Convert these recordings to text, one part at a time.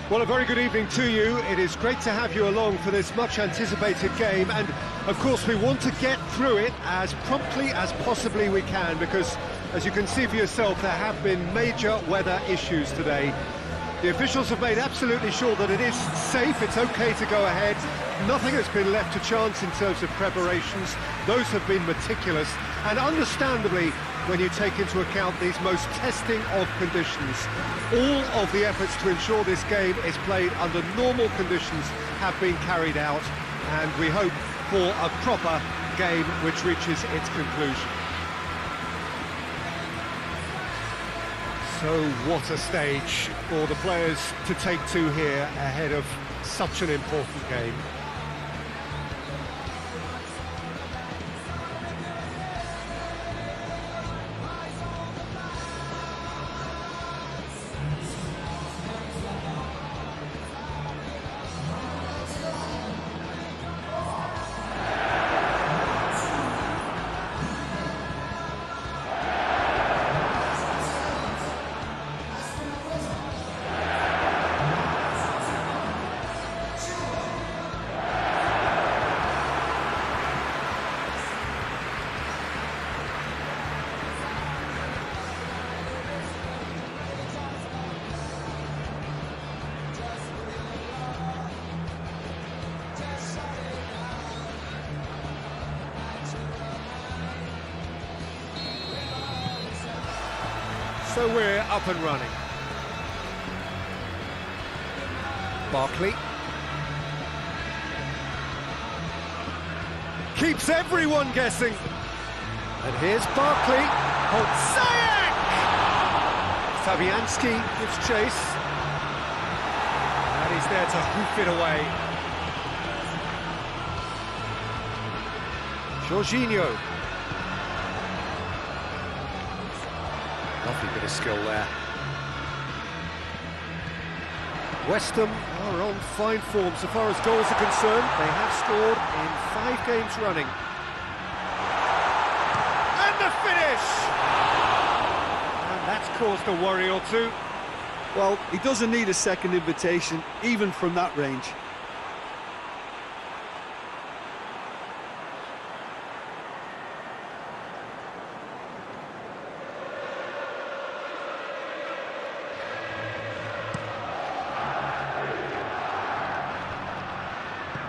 Well, a very good evening to you. It is great to have you along for this much-anticipated game, and of course we want to get through it as promptly as possibly we can, because, as you can see for yourself, there have been major weather issues today. The officials have made absolutely sure that it is safe, it's okay to go ahead. Nothing has been left to chance in terms of preparations. Those have been meticulous, and understandably, when you take into account these most testing of conditions, all of the efforts to ensure this game is played under normal conditions have been carried out, and we hope for a proper game which reaches its conclusion. So what a stage for the players to take to here ahead of such an important game. So we're up and running. Barkley. Keeps everyone guessing. And here's Barkley. Ziyech! Fabianski gives chase. And he's there to hoof it away. Jorginho. Lovely bit of skill there. West Ham are on fine form so far as goals are concerned. They have scored in 5 games running. And the finish! And that's caused a worry or two. Well, he doesn't need a second invitation, even from that range.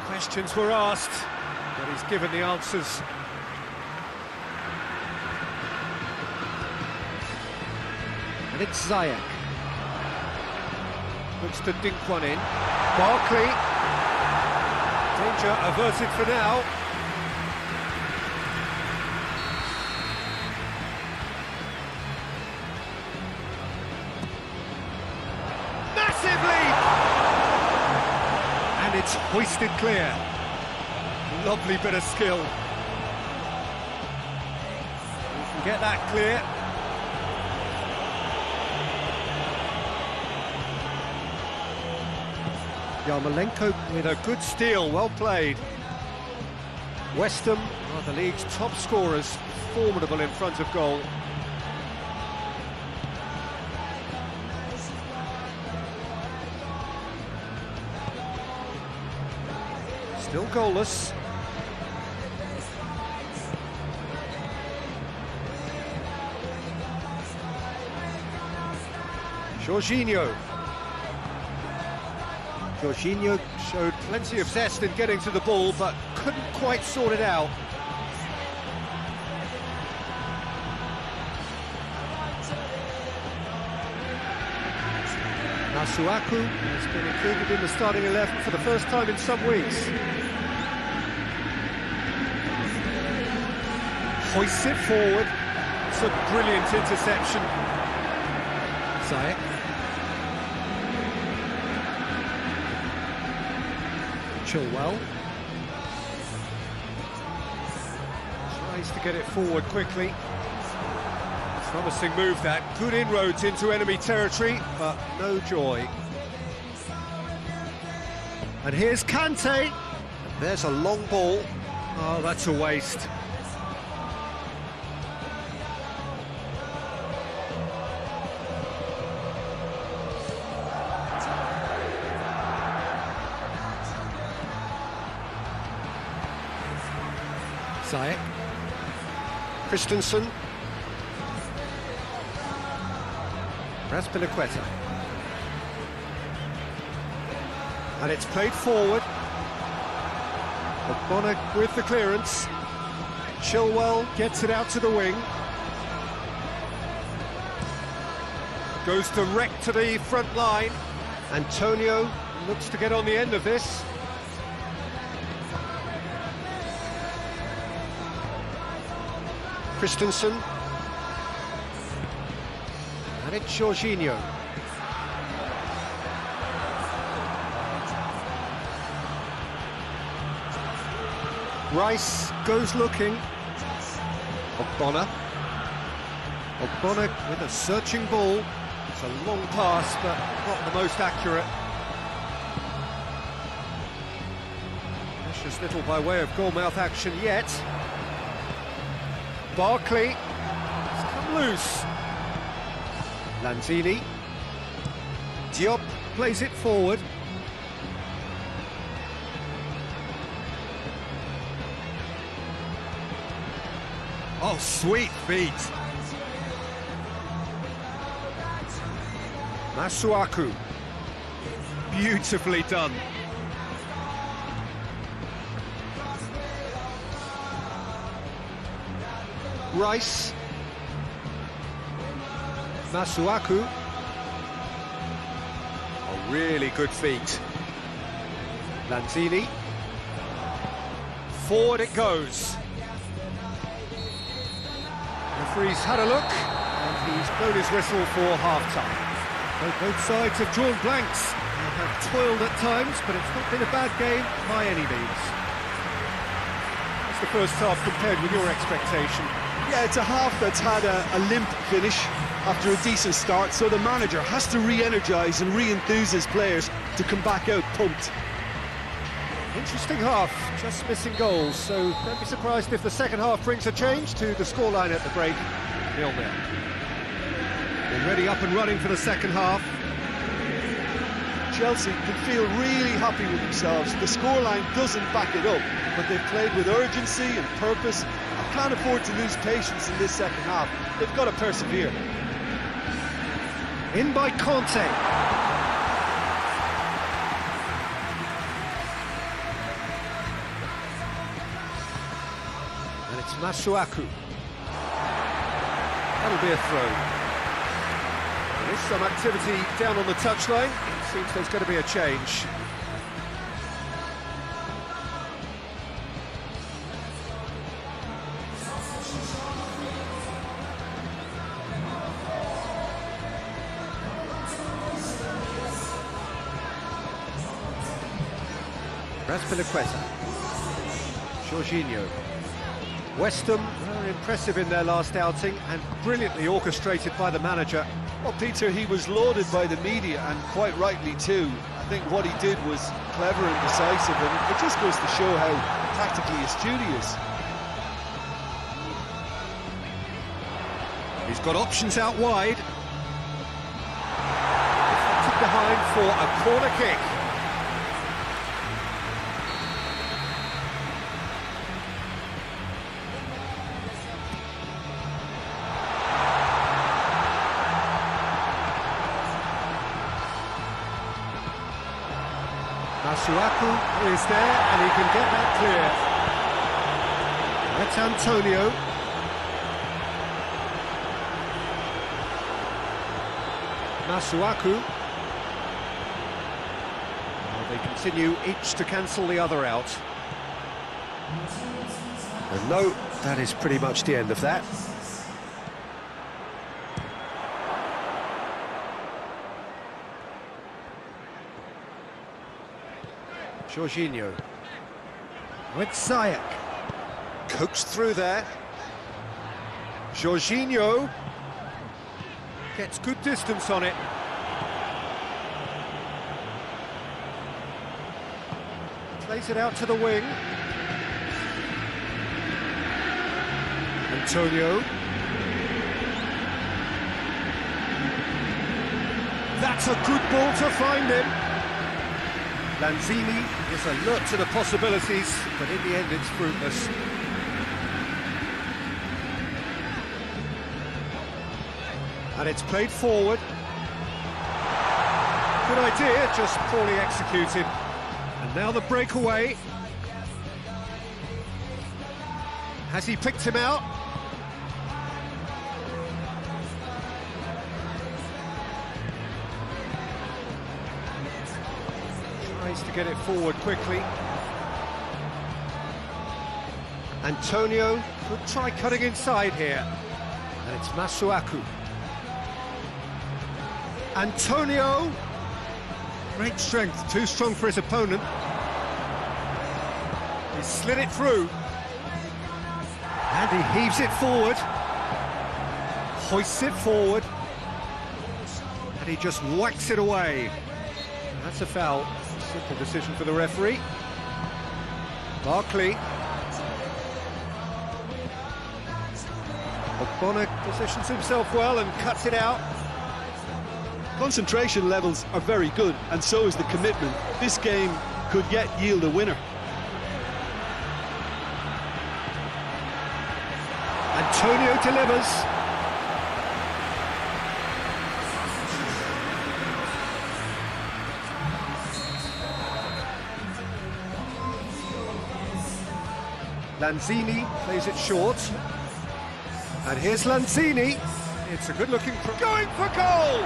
Questions were asked, but he's given the answers. And it's Ziyech. Looks to dink one in. Barkley. Danger averted for now. Massive leap! And it's hoisted clear. Lovely bit of skill. We can get that clear. Yarmolenko with a good steal, well played. West Ham are the league's top scorers, formidable in front of goal. Still goalless. Jorginho. Jorginho showed plenty of zest in getting to the ball, but couldn't quite sort it out. Masuaku has been included in the starting 11 for the first time in some weeks. Hoists it forward. It's a brilliant interception. Ziyech. Chilwell. Tries to get it forward quickly. Promising move that. Good inroads into enemy territory, but no joy. And here's Kante. There's a long ball. Oh, that's a waste. Ziyech. Christensen. Raspinaqueta. And it's played forward. Ogbonna with the clearance. Chilwell gets it out to the wing. Goes direct to the front line. Antonio looks to get on the end of this. Christensen. And it's Jorginho. Rice goes looking. Ogbonna. Ogbonna with a searching ball. It's a long pass, but not the most accurate. Precious little by way of goal-mouth action yet. Barkley. It's come loose. Lanzini. Diop plays it forward. Oh, sweet feet. Masuaku. Beautifully done. Rice. Masuaku. Oh, really good feet. Lanzini. Forward it goes. Referee's had a look, and he's blown his whistle for half-time. Both sides have drawn blanks and have toiled at times, but it's not been a bad game by any means. That's the first half compared with your expectation. Yeah, it's a half that's had a limp finish after a decent start, so the manager has to re-energise and re-enthuse his players to come back out pumped. Interesting half, just missing goals, so don't be surprised if the second half brings a change to the scoreline at the break. 0-0. Already up and running for the second half. Chelsea can feel really happy with themselves. The scoreline doesn't back it up, but they've played with urgency and purpose and can't afford to lose patience in this second half. They've got to persevere. In by Komp. And it's Masuaku. That'll be a throw. There's some activity down on the touchline. It seems there's going to be a change. Raspinaqueta. Jorginho. West Ham were impressive in their last outing and brilliantly orchestrated by the manager. Well, Peter, he was lauded by the media, and quite rightly too. I think what he did was clever and decisive, and it just goes to show how tactically astute he is. He's got options out wide. Deflected behind for a corner kick. Masuaku is there, and he can get that clear. That's Antonio. Masuaku. Well, they continue each to cancel the other out. And no, that is pretty much the end of that. Jorginho with Ziyech, coaxed through there. Jorginho gets good distance on it. Plays it out to the wing. Antonio. That's a good ball to find him. Lanzini is alert to the possibilities, but in the end it's fruitless. And it's played forward. Good idea, just poorly executed. And now the breakaway. Has he picked him out? Tries to get it forward quickly. Antonio could try cutting inside here. And it's Masuaku. Antonio! Great strength, too strong for his opponent. He slid it through. And he heaves it forward. Hoists it forward. And he just whacks it away. That's a foul. Simple decision for the referee. Barkley. Ogbonna positions himself well and cuts it out. Concentration levels are very good, and so is the commitment. This game could yet yield a winner. Antonio delivers. Lanzini plays it short. And here's Lanzini. It's a good-looking... Going for goal!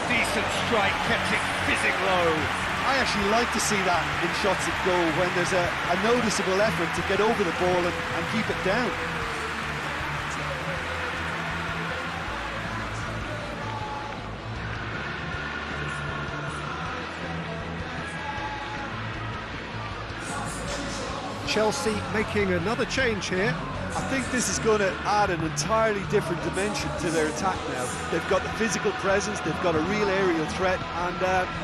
Decent strike, kept it fizzing low. I actually like to see that in shots at goal, when there's a noticeable effort to get over the ball and keep it down. Chelsea making another change here. I think this is going to add an entirely different dimension to their attack now. They've got the physical presence, they've got a real aerial threat, and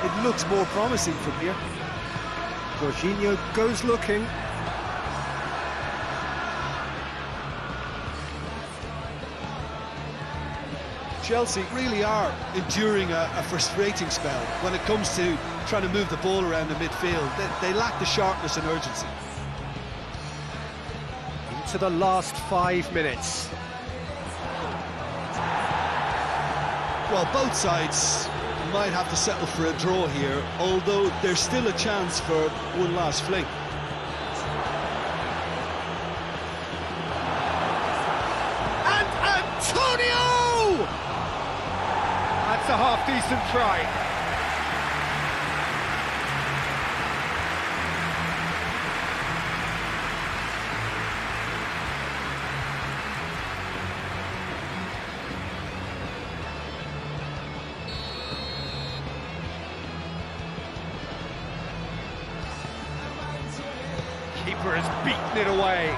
it looks more promising from here. Jorginho goes looking. Chelsea really are enduring a frustrating spell when it comes to trying to move the ball around the midfield. They lack the sharpness and urgency. To the last 5 minutes. Well, both sides might have to settle for a draw here, although there's still a chance for one last fling. And Antonio! That's a half-decent try. Keeper has beaten it away.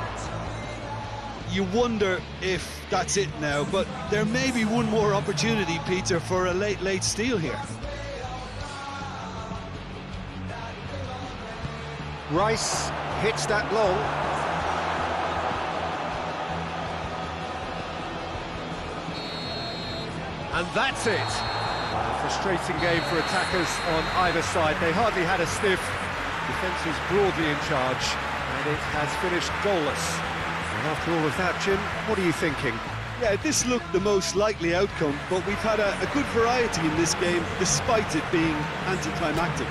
You wonder if that's it now, but there may be one more opportunity, Peter, for a late steal here. Rice hits that long. And that's it. A frustrating game for attackers on either side. They hardly had a sniff. Defence is broadly in charge, and it has finished goalless. And after all of that, Jim, what are you thinking? Yeah, this looked the most likely outcome, but we've had a good variety in this game, despite it being anticlimactic.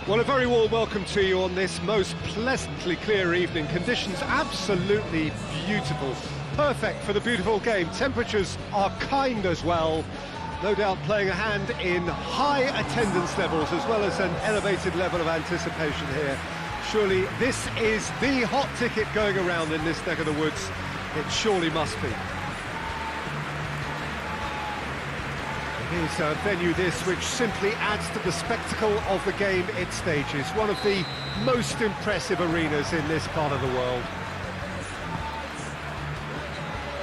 Well, a very warm welcome to you on this most pleasantly clear evening. Conditions absolutely beautiful. Perfect for the beautiful game. Temperatures are kind as well. No doubt playing a hand in high attendance levels as well as an elevated level of anticipation here. Surely this is the hot ticket going around in this neck of the woods. It surely must be. It is a venue this which simply adds to the spectacle of the game it stages. One of the most impressive arenas in this part of the world.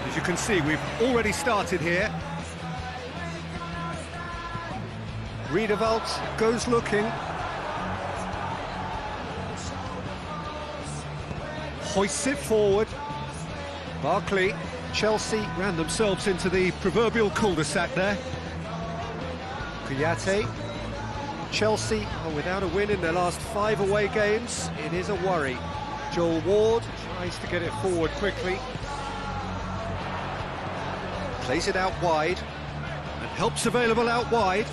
As you can see, we've already started here. Riedewald goes looking. Hoists it forward. Barkley, Chelsea ran themselves into the proverbial cul-de-sac there. Kouyaté, Chelsea are without a win in their last 5 away games. It is a worry. Joel Ward tries to get it forward quickly. Plays it out wide, and help's available out wide.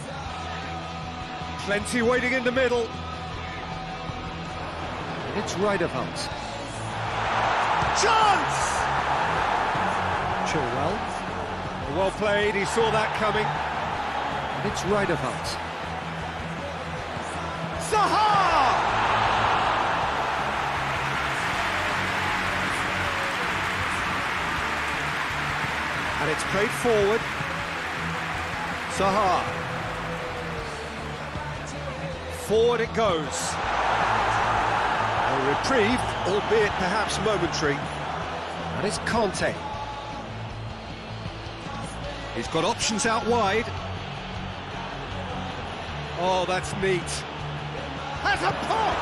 Plenty waiting in the middle. And it's Riedewald. Chance! Chilwell. Well played, he saw that coming. And it's Riedewald. Zaha! And it's played forward. Zaha. Forward it goes. A reprieve, albeit perhaps momentary. And it's Komp. He's got options out wide. Oh, that's neat. Has a pop!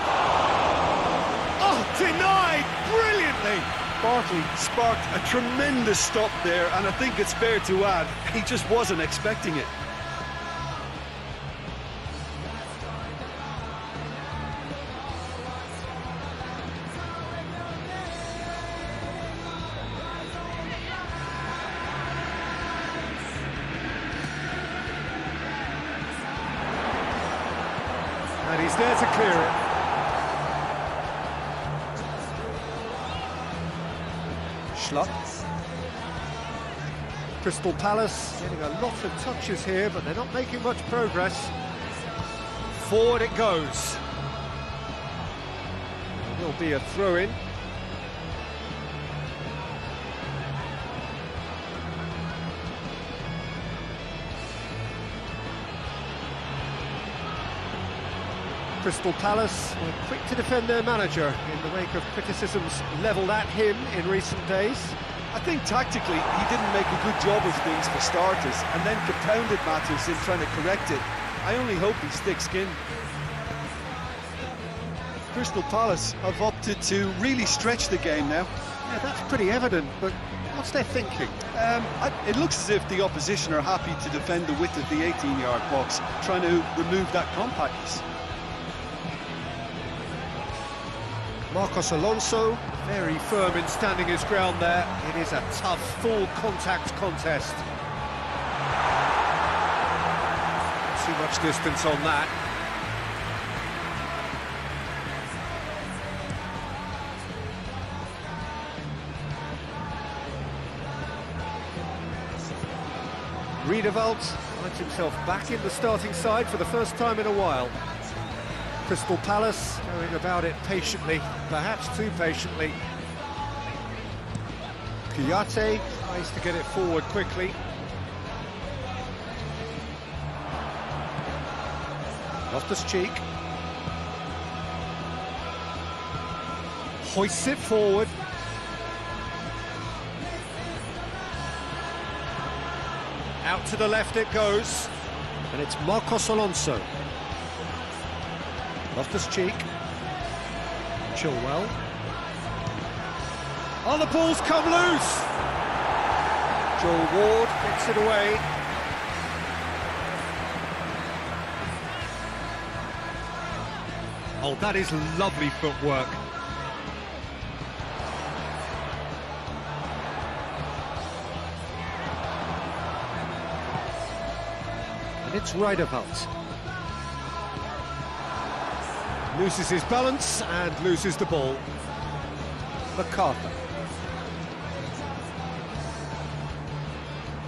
Oh, denied brilliantly! Barkley sparked a tremendous stop there, and I think it's fair to add, he just wasn't expecting it. And he's there to clear it. Schlupp. Crystal Palace getting a lot of touches here, but they're not making much progress. Forward it goes. There will be a throw-in. Crystal Palace were quick to defend their manager in the wake of criticisms levelled at him in recent days. I think tactically he didn't make a good job of things for starters, and then compounded matters in trying to correct it. I only hope he's thick-skinned. Crystal Palace have opted to really stretch the game now. Yeah, that's pretty evident, but what's their thinking? It looks as if the opposition are happy to defend the width of the 18-yard box, trying to remove that compactness. Marcos Alonso, very firm in standing his ground there. It is a tough, full contact contest. Too much distance on that. Riedewald finds himself back in the starting side for the first time in a while. Crystal Palace going about it patiently, perhaps too patiently. Kouyaté tries to get it forward quickly. Loftus-Cheek hoists it forward. Out to the left it goes, and it's Marcos Alonso. Loftus-Cheek, Chilwell. Oh, the ball's come loose! Joel Ward gets it away. Oh, that is lovely footwork. And it's Riedewald. Loses his balance and loses the ball. MacArthur.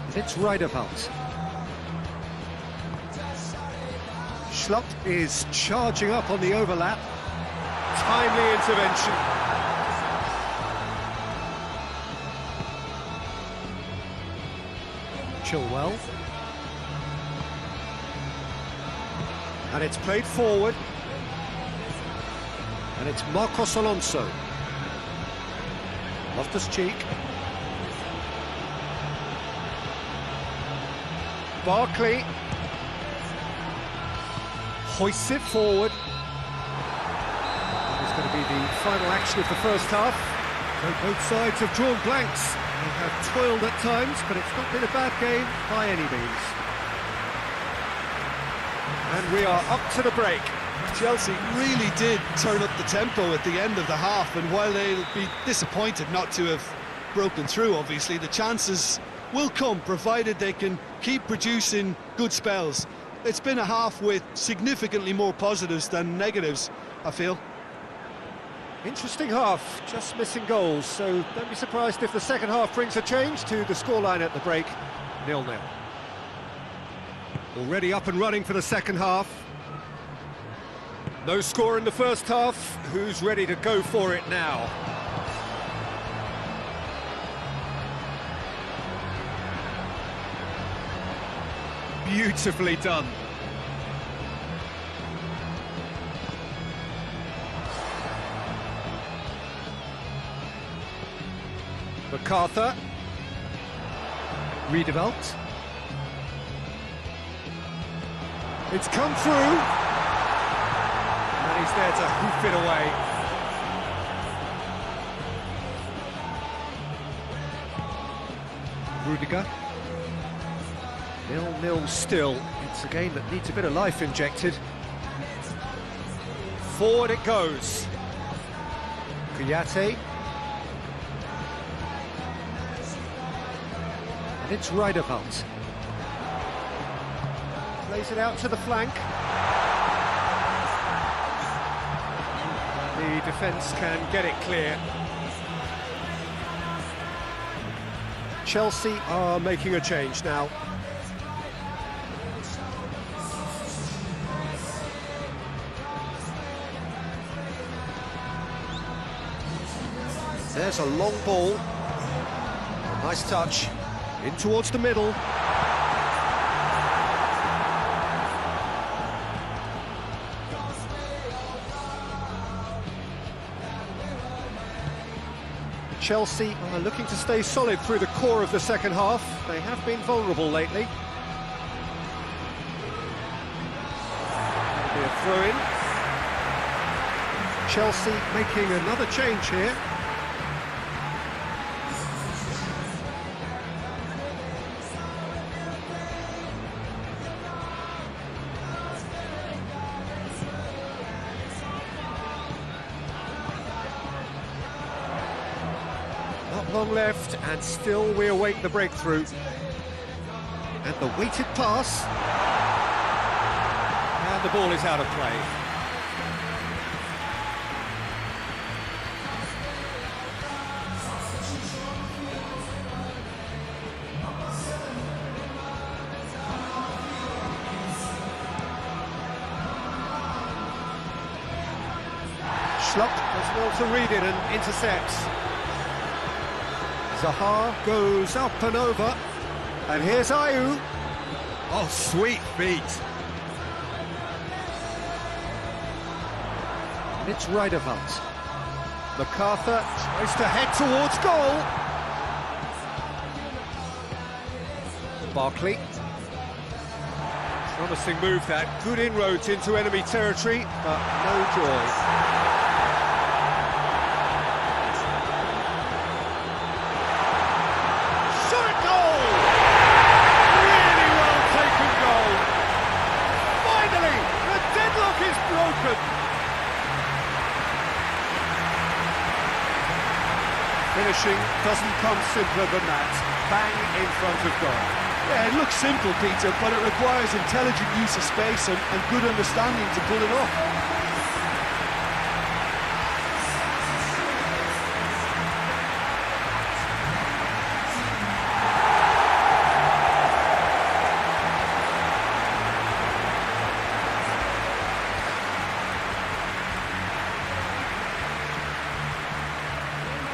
And it's Riedewald. Schlott is charging up on the overlap. Timely intervention. Chilwell. And it's played forward. And it's Marcos Alonso. Loftus-Cheek. Barkley. Hoists it forward. That is going to be the final action of the first half. So both sides have drawn blanks. They have toiled at times, but it's not been a bad game by any means. And we are up to the break. Chelsea really did turn up the tempo at the end of the half, and while they'll be disappointed not to have broken through, obviously, the chances will come, provided they can keep producing good spells. It's been a half with significantly more positives than negatives, I feel. Interesting half, just missing goals, so don't be surprised if the second half brings a change to the scoreline at the break. 0-0. Already up and running for the second half. No score in the first half. Who's ready to go for it now? Beautifully done. MacArthur. Riedewald. It's come through. And he's there to hoof it away. Rudiger. 0-0 still. It's a game that needs a bit of life injected. Forward it goes. Kouyaté. And it's Riedewald. Plays it out to the flank. The defence can get it clear. Chelsea are making a change now. There's a long ball. A nice touch. In towards the middle. Chelsea are looking to stay solid through the core of the second half. They have been vulnerable lately. Be a throw-in. Chelsea making another change here. Not long left, and still we await the breakthrough. And the weighted pass. And the ball is out of play. Schlupp does well to read it and intercepts. Zaha goes up and over, and here's Ayew. Oh, sweet feet. And it's Riederwald. MacArthur tries to head towards goal. Barkley. Promising move that. Good inroads into enemy territory, but no joy. Finishing doesn't come simpler than that. Bang in front of goal. Yeah, it looks simple, Peter, but it requires intelligent use of space and good understanding to pull it off.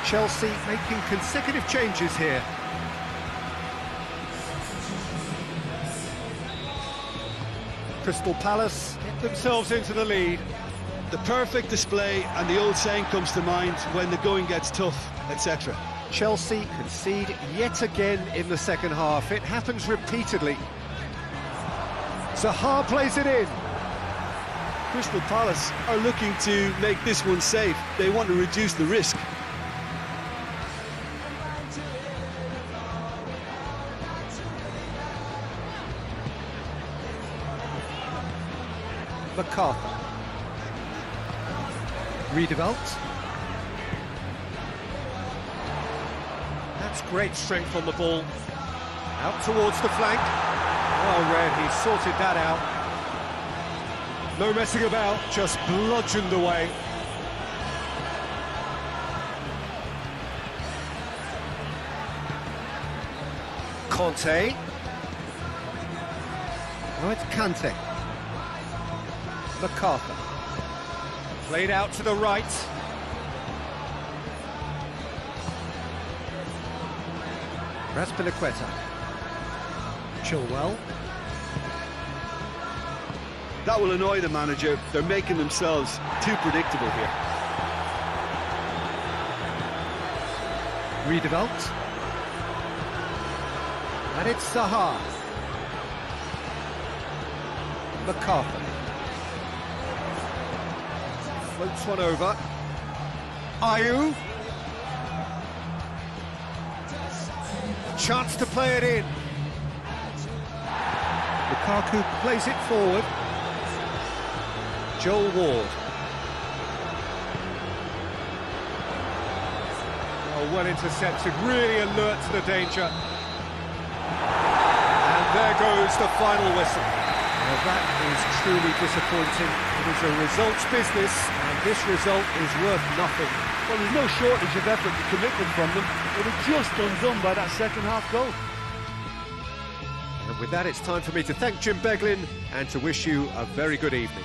Chelsea making consecutive changes here. Crystal Palace get themselves into the lead. The perfect display, and the old saying comes to mind: when the going gets tough, etc. Chelsea concede yet again in the second half. It happens repeatedly. Zaha plays it in. Crystal Palace are looking to make this one safe. They want to reduce the risk. MacArthur. Riederwald. That's great strength on the ball. Out towards the flank. Well read, he sorted that out. No messing about, just bludgeoned away. Conte. Oh, it's Kante. MacArthur. Played out to the right. Raspilicueta. Chilwell. That will annoy the manager. They're making themselves too predictable here. Riederwald. And it's Zaha. MacArthur. Floats one over. Ayew. Chance to play it in. Lukaku plays it forward. Joel Ward. Oh, well intercepted, really alert to the danger. And there goes the final whistle. Well, that is truly disappointing. It is a results business, and this result is worth nothing. Well, there's no shortage of effort and commitment from them. They were just undone by that second half goal. And with that, it's time for me to thank Jim Beglin and to wish you a very good evening.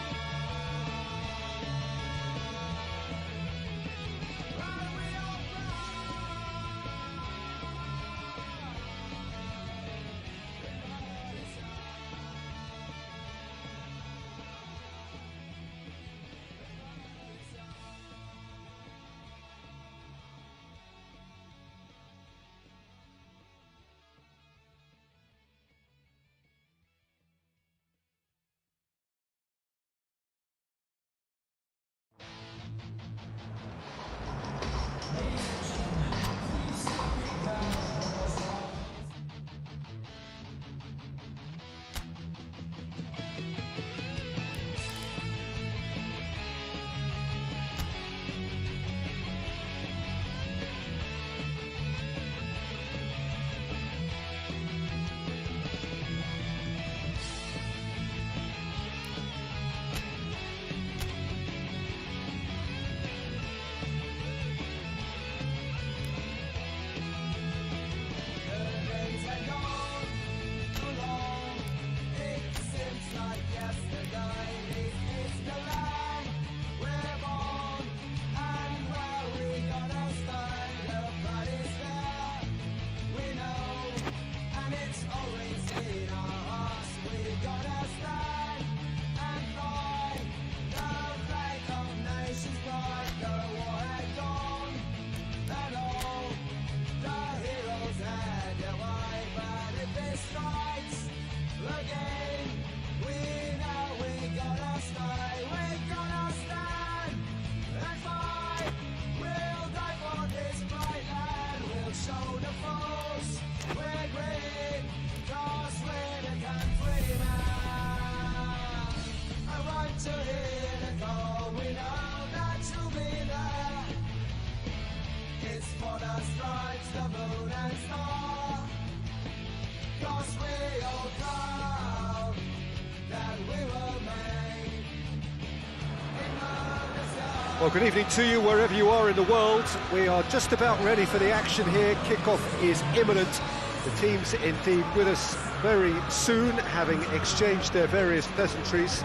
Well, good evening to you wherever you are in the world. We are just about ready for the action here. Kickoff is imminent. The teams indeed with us very soon, having exchanged their various pleasantries.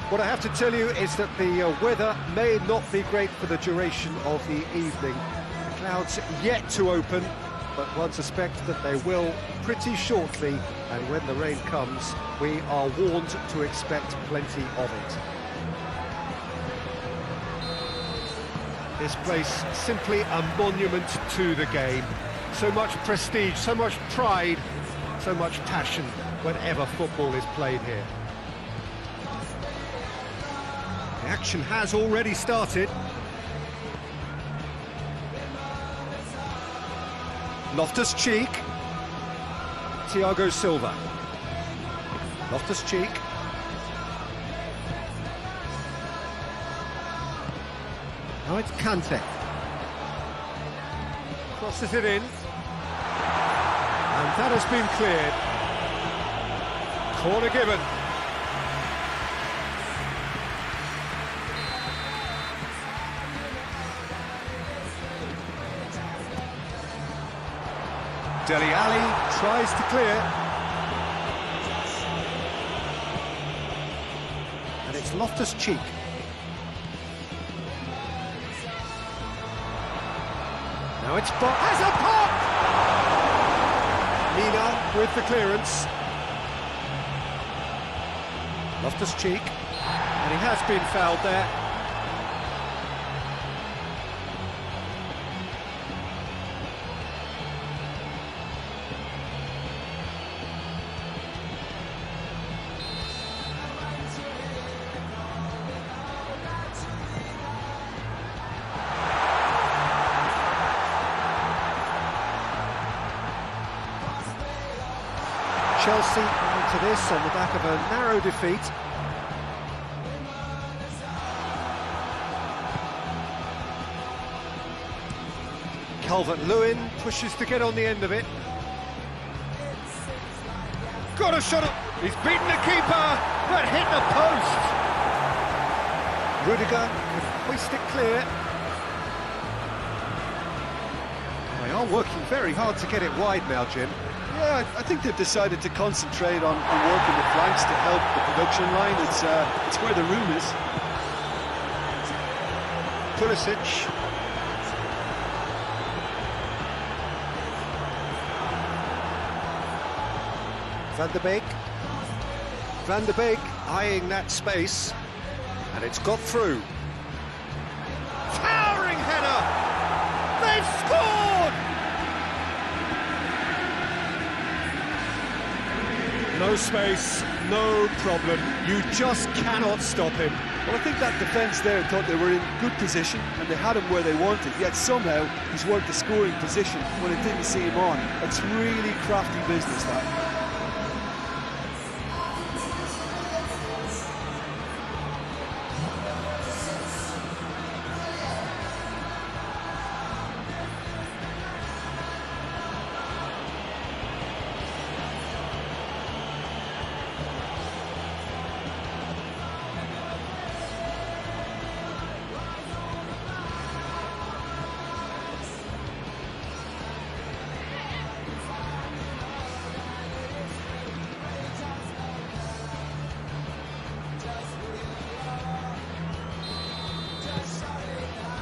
What I have to tell you is that the weather may not be great for the duration of the evening. The clouds yet to open, but one suspects that they will pretty shortly, and when the rain comes, we are warned to expect plenty of it. This place simply a monument to the game. So much prestige, so much pride, so much passion whenever football is played here. The action has already started. Loftus-Cheek. Thiago Silva. Loftus-Cheek. Now it's Kante. Crosses it in. And that has been cleared. Corner given. Dele Alli tries to clear. And it's Loftus-Cheek. Now it's has a pop! Mina with the clearance. Loftus-Cheek, and he has been fouled there. Chelsea into this on the back of a narrow defeat. Calvert-Lewin pushes to get on the end of it. Got a shot. He's beaten the keeper, but hit the post. Rudiger can hoist it clear. They are working very hard to get it wide now, Jim. Yeah, I think they've decided to concentrate on working the flanks to help the production line. It's where the room is. Pulisic. Van de Beek. Van de Beek eyeing that space, and it's got through. Towering header! They've scored! No no space, no problem. You just cannot stop him. Well, I think that defence there thought they were in good position and they had him where they wanted, yet somehow he's worked the scoring position when it didn't see him on. It's really crafty business, that.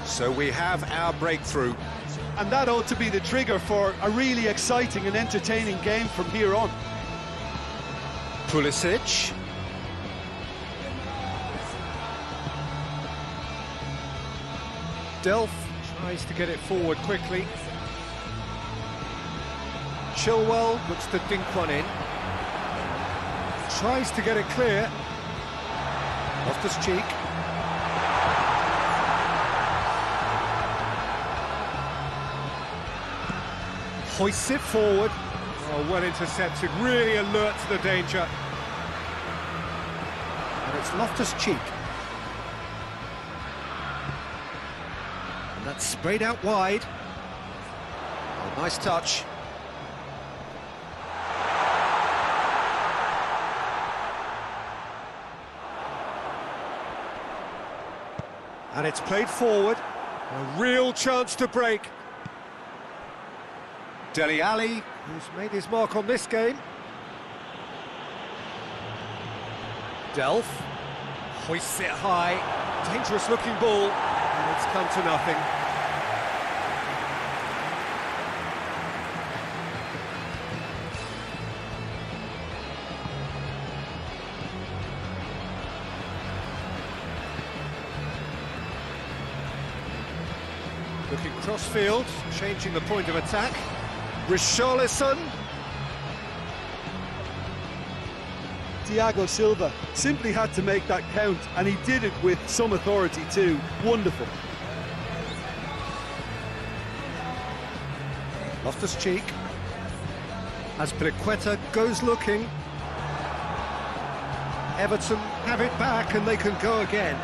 So we have our breakthrough. And that ought to be the trigger for a really exciting and entertaining game from here on. Pulisic. Delph tries to get it forward quickly. Chilwell looks to dink one in. Tries to get it clear. Loftus-Cheek. Hoists it forward. Oh, well intercepted, really alert to the danger. And it's Loftus-Cheek. And that's sprayed out wide. Oh, nice touch. And it's played forward. A real chance to break. Dele Alli, who's made his mark on this game. Delph hoists it high. Dangerous looking ball, and it's come to nothing. Looking cross-field, changing the point of attack. Richarlison. Thiago Silva simply had to make that count, and he did it with some authority too. Wonderful. Loftus-Cheek. Azpilicueta goes looking. Everton have it back and they can go again.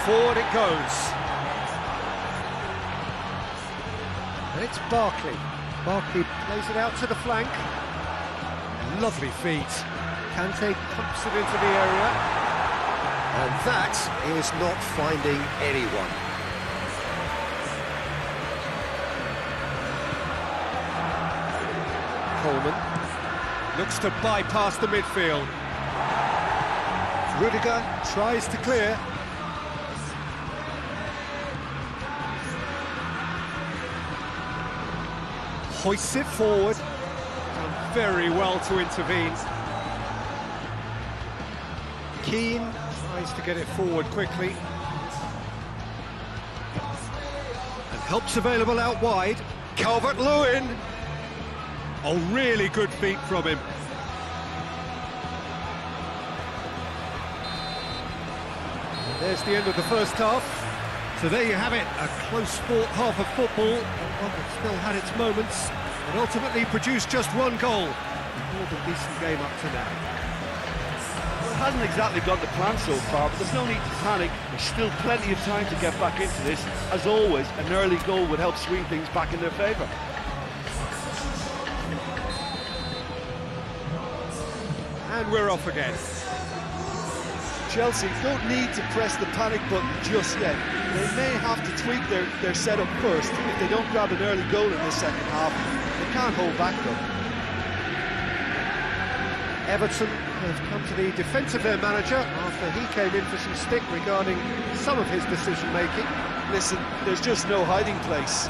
Forward it goes. And it's Barkley. Barkley plays it out to the flank. Lovely feet. Kante pumps it into the area. And that is not finding anyone. Coleman looks to bypass the midfield. Rudiger tries to clear. Hoists it forward. Done very well to intervene. Keane tries to get it forward quickly. And help's available out wide. Calvert-Lewin. Oh, really good feet from him. And there's the end of the first half. So there you have it, a close-fought half of football, one that still had its moments, but ultimately produced just one goal. More than decent game up to now. Well, it hasn't exactly gone to plan so far, but there's no need to panic. There's still plenty of time to get back into this. As always, an early goal would help swing things back in their favour. And we're off again. Chelsea don't need to press the panic button just yet. They may have to tweak their setup first if they don't grab an early goal in the second half. They can't hold back though. Everton have come to the defence of their manager after he came in for some stick regarding some of his decision-making. Listen, there's just no hiding place,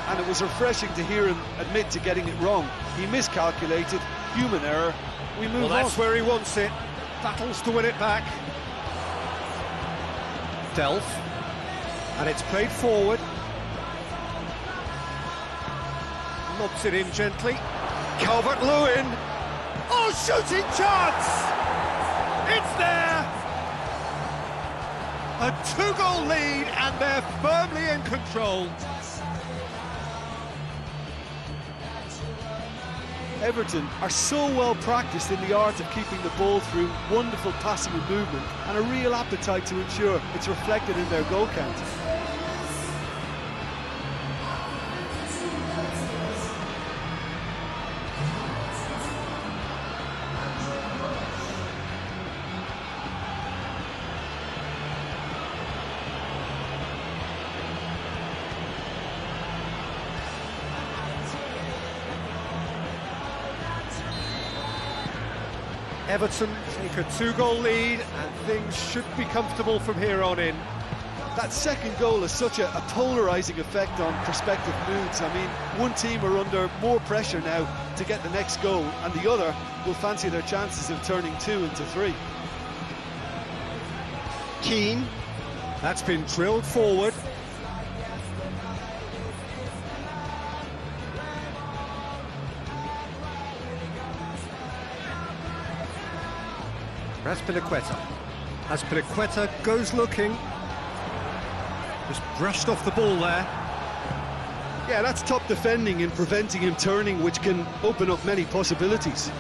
and it was refreshing to hear him admit to getting it wrong. He miscalculated, human error. We move on. Well, that's where he wants it. Battles to win it back. Delph. And it's played forward. Lobs it in gently. Calvert-Lewin. Oh, shooting chance! It's there! A 2-goal lead, and they're firmly in control. Everton are so well practiced in the art of keeping the ball through wonderful passing and movement, and a real appetite to ensure it's reflected in their goal count. Everton take a 2-goal lead, and things should be comfortable from here on in. That second goal has such a polarising effect on prospective moods. I mean, one team are under more pressure now to get the next goal, and the other will fancy their chances of turning 2 into 3. Keane, that's been drilled forward. Azpilicueta goes looking. Just brushed off the ball there. Yeah, that's top defending and preventing him turning, which can open up many possibilities.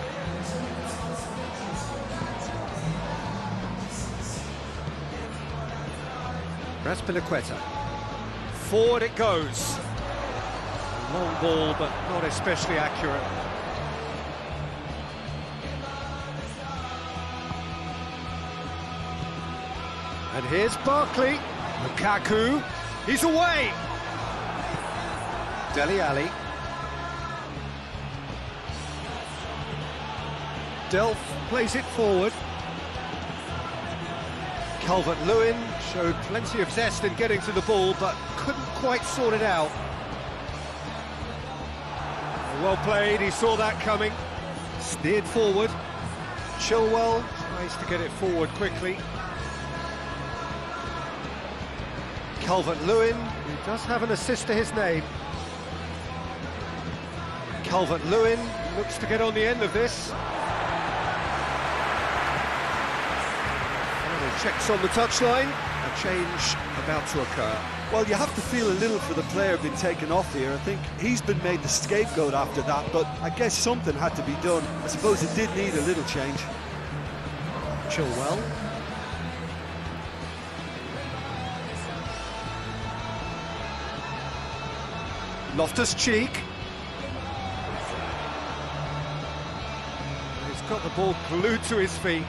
Azpilicueta. Forward it goes. Long ball, but not especially accurate. And here's Barkley. Lukaku. He's away. Dele Alli. Delph plays it forward. Calvert-Lewin showed plenty of zest in getting to the ball, but couldn't quite sort it out. Well played, he saw that coming. Steered forward. Chilwell tries to get it forward quickly. Calvert-Lewin, who does have an assist to his name. Calvert-Lewin looks to get on the end of this. Checks on the touchline, a change about to occur. Well, you have to feel a little for the player being taken off here. I think he's been made the scapegoat after that, but I guess something had to be done. I suppose it did need a little change. Chilwell. Loftus-Cheek. He's got the ball glued to his feet.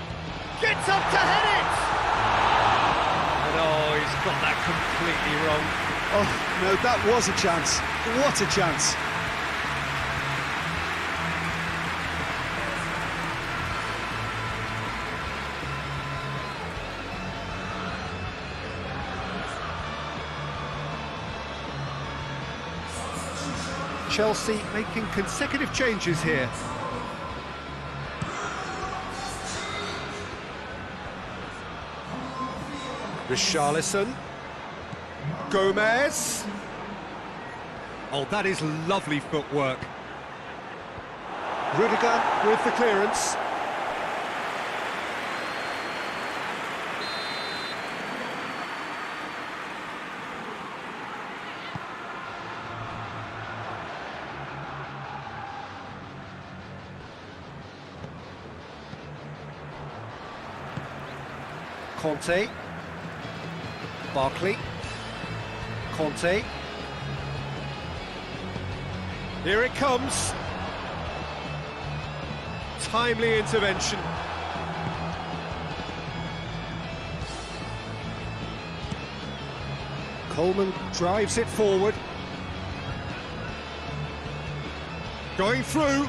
Gets up to head it! And oh, he's got that completely wrong. Oh, no, that was a chance. What a chance. Chelsea making consecutive changes here. Richarlison. Gomez. Oh, that is lovely footwork. Rudiger with the clearance. Conte. Barkley. Conte. Here it comes. Timely intervention. Coleman drives it forward. Going through.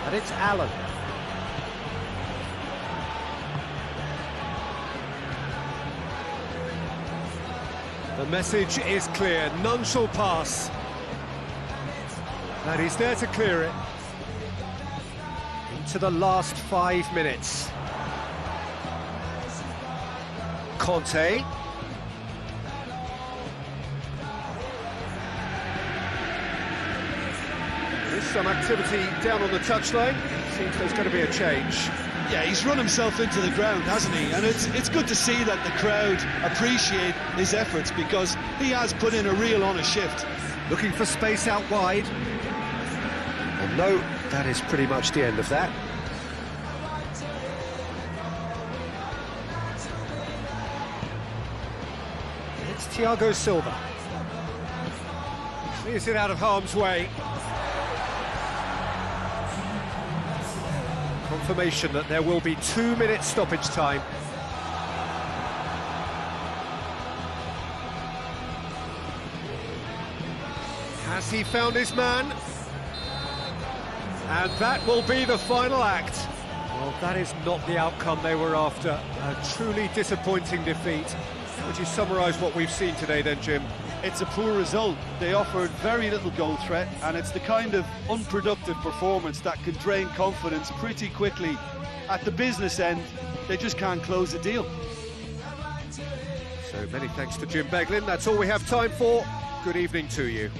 And it's Allen. The message is clear, none shall pass. And he's there to clear it. Into the last 5 minutes. Conte. There's some activity down on the touchline. Seems there's going to be a change. Yeah, he's run himself into the ground, hasn't he? And it's good to see that the crowd appreciate his efforts, because he has put in a real honest shift. Looking for space out wide. And no, that is pretty much the end of that. It's Thiago Silva. Clears it out of harm's way. Confirmation that there will be 2-minute stoppage time. Has he found his man? And that will be the final act. Well, that is not the outcome they were after. A truly disappointing defeat. How would you summarise what we've seen today then, Jim? It's a poor result. They offered very little goal threat, and it's the kind of unproductive performance that can drain confidence pretty quickly. At the business end, they just can't close a deal. So many thanks to Jim Beglin. That's all we have time for. Good evening to you.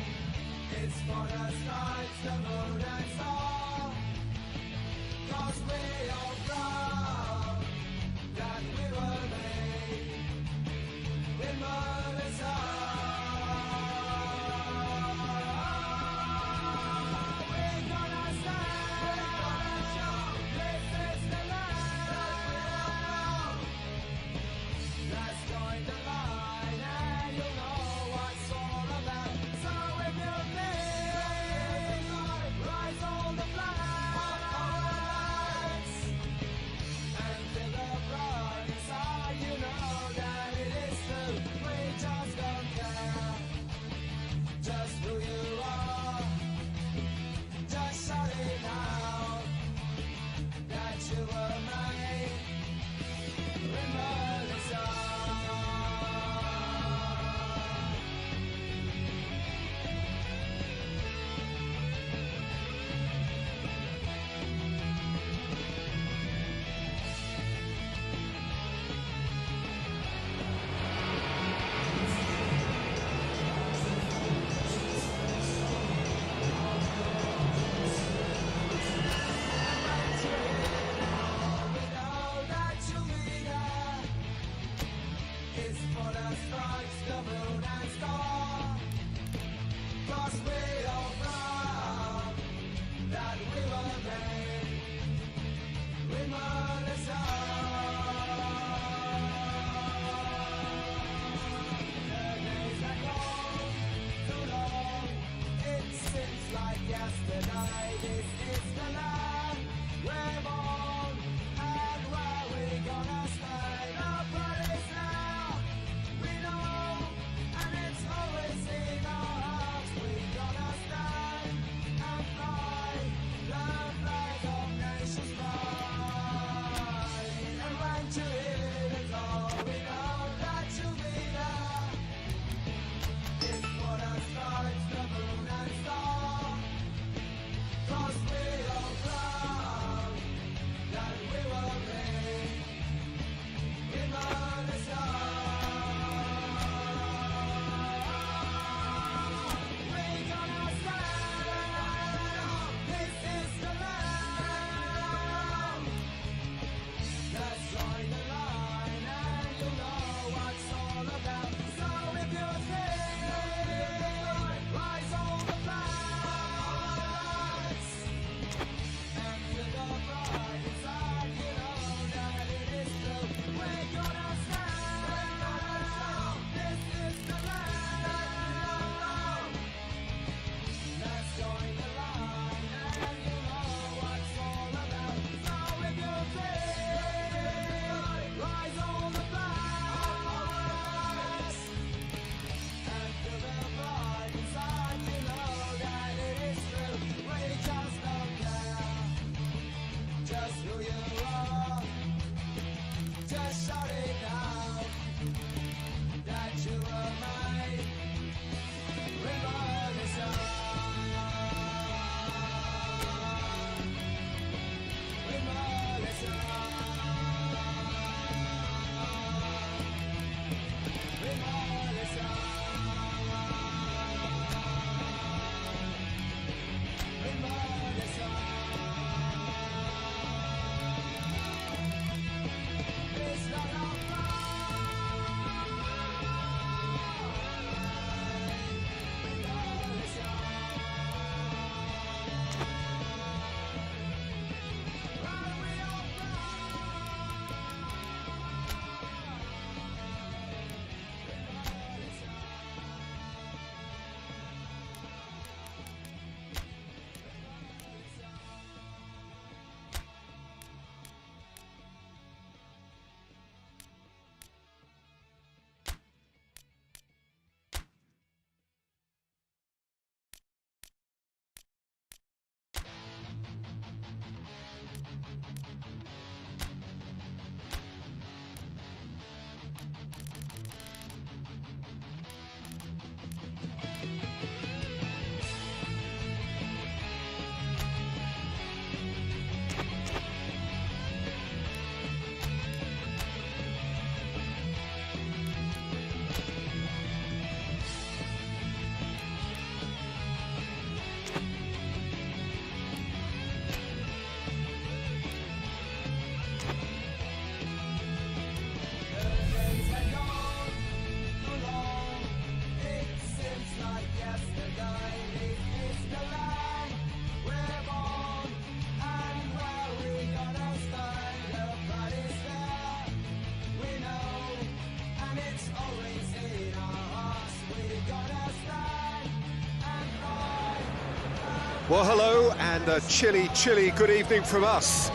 Well, hello, and a chilly good evening from us.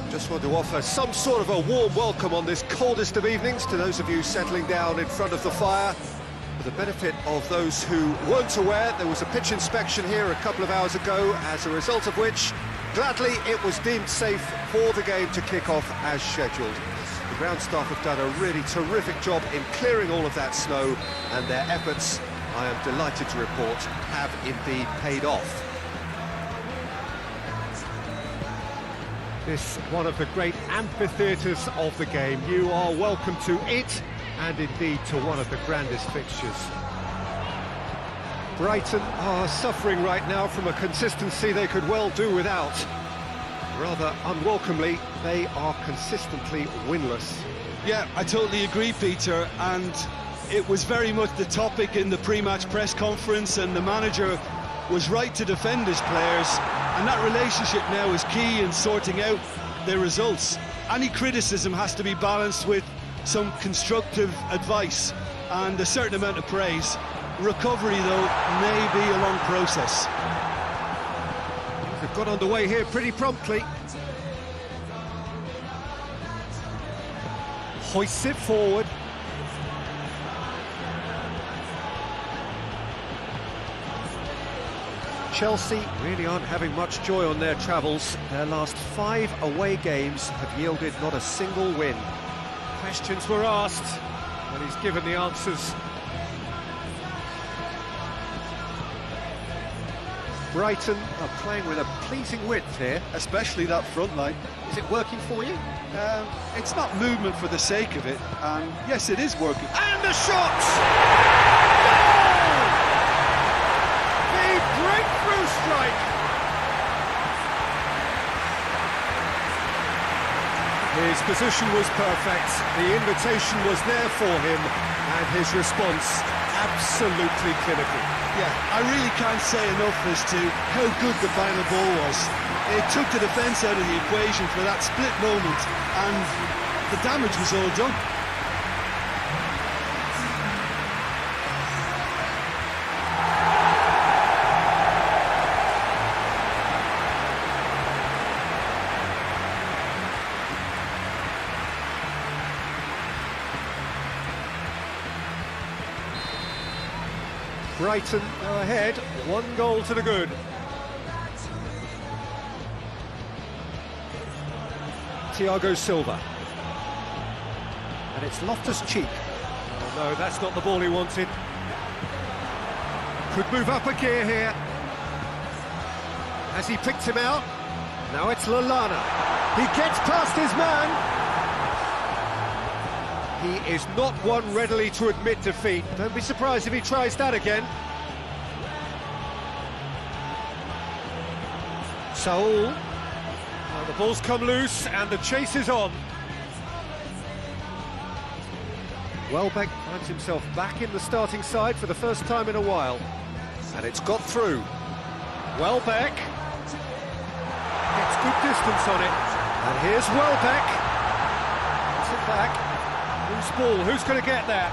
Just want to offer some sort of a warm welcome on this coldest of evenings to those of you settling down in front of the fire. For the benefit of those who weren't aware, there was a pitch inspection here a couple of hours ago, as a result of which, gladly, it was deemed safe for the game to kick off as scheduled. The ground staff have done a really terrific job in clearing all of that snow, and their efforts, I am delighted to report, have indeed paid off. This one of the great amphitheatres of the game. You are welcome to it, and indeed to one of the grandest fixtures. Brighton are suffering right now from a consistency they could well do without. Rather unwelcomely, they are consistently winless. Yeah, I totally agree, Peter, and it was very much the topic in the pre-match press conference, and the manager was right to defend his players, and that relationship now is key in sorting out their results. Any criticism has to be balanced with some constructive advice and a certain amount of praise. Recovery, though, may be a long process. They've got underway here pretty promptly. Hoists it forward. Chelsea really aren't having much joy on their travels. Their last 5 away games have yielded not a single win. Questions were asked, and he's given the answers. Brighton are playing with a pleasing width here. Especially that front line. Is it working for you? It's not movement for the sake of it, and yes, it is working. And the shot! The breakthrough strike! His position was perfect, the invitation was there for him, and his response absolutely clinical. Yeah, I really can't say enough as to how good the final ball was. It took the defence out of the equation for that split moment, and the damage was all done. Brighton are ahead, 1 goal to the good. Thiago Silva. And it's Loftus-Cheek. Oh no, that's not the ball he wanted. Could move up a gear here. Has he picked him out? Now it's Lallana. He gets past his man. He is not one readily to admit defeat. Don't be surprised if he tries that again. Saul. Well, the ball's come loose and the chase is on. Welbeck finds himself back in the starting side for the first time in a while. And it's got through. Welbeck gets good distance on it. And here's Welbeck. Puts it back. Loose ball, who's going to get that?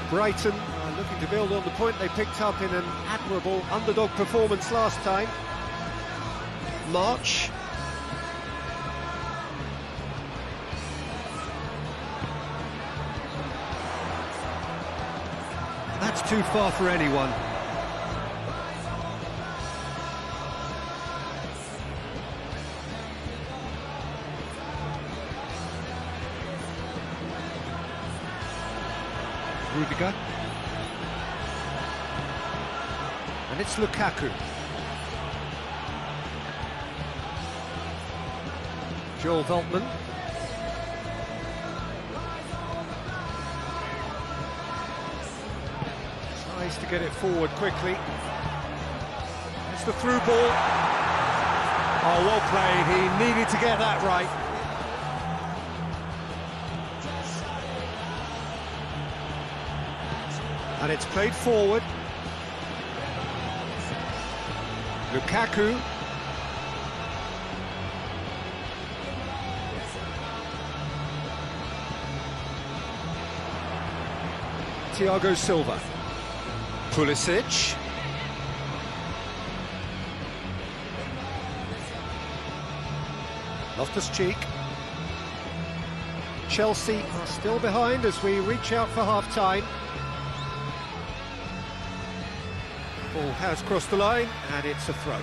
Brighton are looking to build on the point they picked up in an admirable underdog performance last time. March. That's too far for anyone. Rudiger. And it's Lukaku. Joel Veltman. Tries to get it forward quickly. It's the through ball. Oh, well played. He needed to get that right. And it's played forward. Lukaku. Thiago Silva. Pulisic. Loftus-Cheek. Chelsea are still behind as we reach out for half-time. Ball has crossed the line, and it's a throw.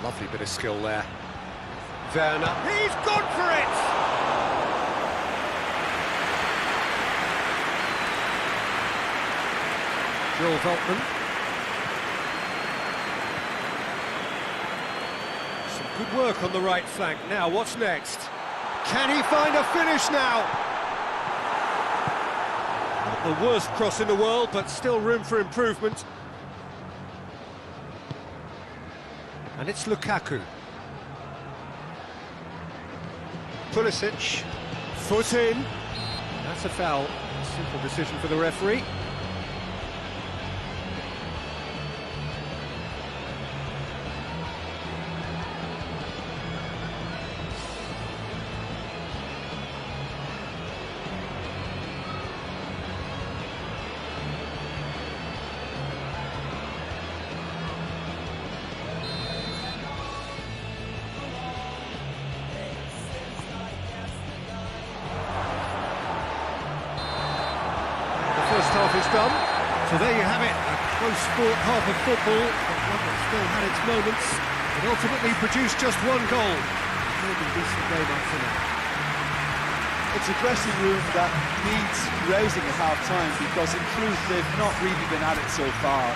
Lovely bit of skill there. Werner, he's gone for it! Joel Veltman. Some good work on the right flank. Now, what's next? Can he find a finish now? Not the worst cross in the world, but still room for improvement. And it's Lukaku. Pulisic, foot in. That's a foul. Simple decision for the referee. First half is done, so there you have it, a close-fought half of football, but one that still had its moments. It ultimately produced just one goal. Maybe a decent game up to now. It's a dressing room that needs rousing at half-time, because in truth they've not really been at it so far.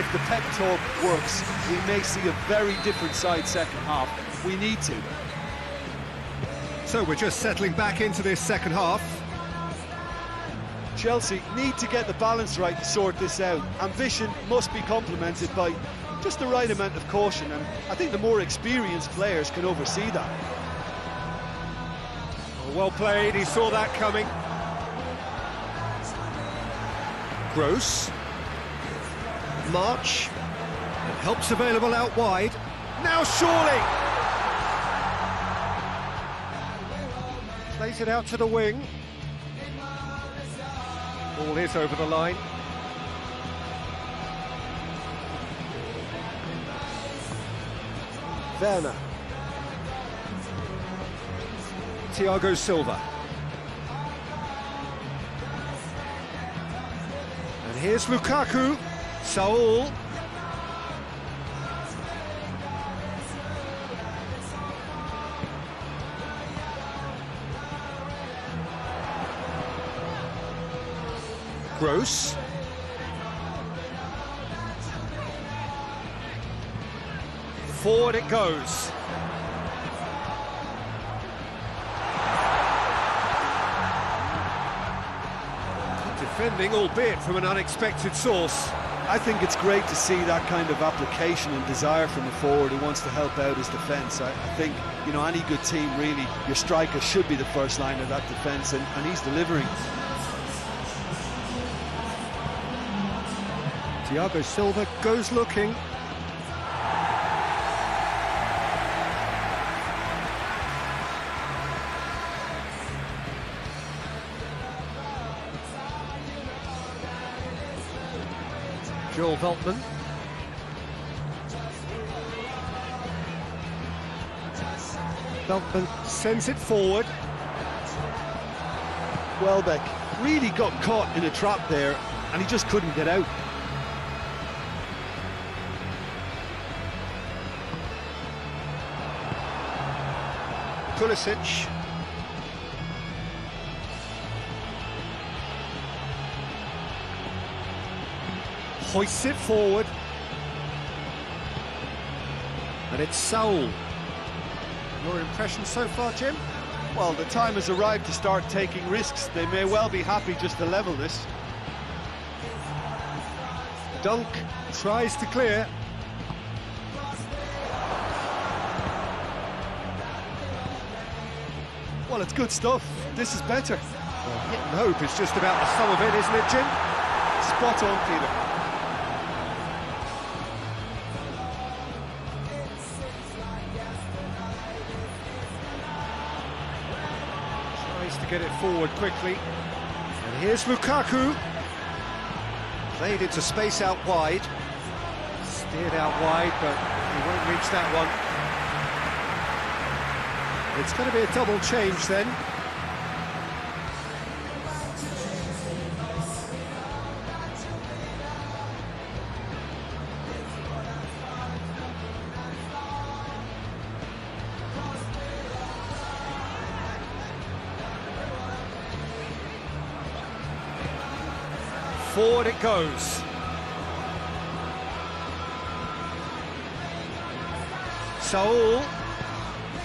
If the pep talk works, we may see a very different side second half. We need to. So we're just settling back into this second half. Chelsea need to get the balance right to sort this out. Ambition must be complemented by just the right amount of caution, and I think the more experienced players can oversee that. Well played, he saw that coming. Gross. March. And help's available out wide. Now surely! Plays it out to the wing. Ball is over the line. Werner. Thiago Silva. And here's Lukaku. Saul. Gross. Forward it goes. Good defending, albeit from an unexpected source. I think it's great to see that kind of application and desire from a forward who wants to help out his defence. I think, you know, any good team, really, your striker should be the first line of that defence, and he's delivering. Thiago Silva goes looking. Joel Veltman. Veltman sends it forward. Welbeck really got caught in a trap there, and he just couldn't get out. Pulisic. Hoists it forward. And it's Saul. Your impression so far, Jim? Well, the time has arrived to start taking risks. They may well be happy just to level this. Dunk tries to clear. Well, it's good stuff. This is better. Well, hit and hope is just about the sum of it, isn't it, Jim? Spot on, Peter. Needs to get it forward quickly. And here's Lukaku. Played into space out wide. Steered out wide, but he won't reach that one. It's going to be a double change then. Forward it goes. Saul,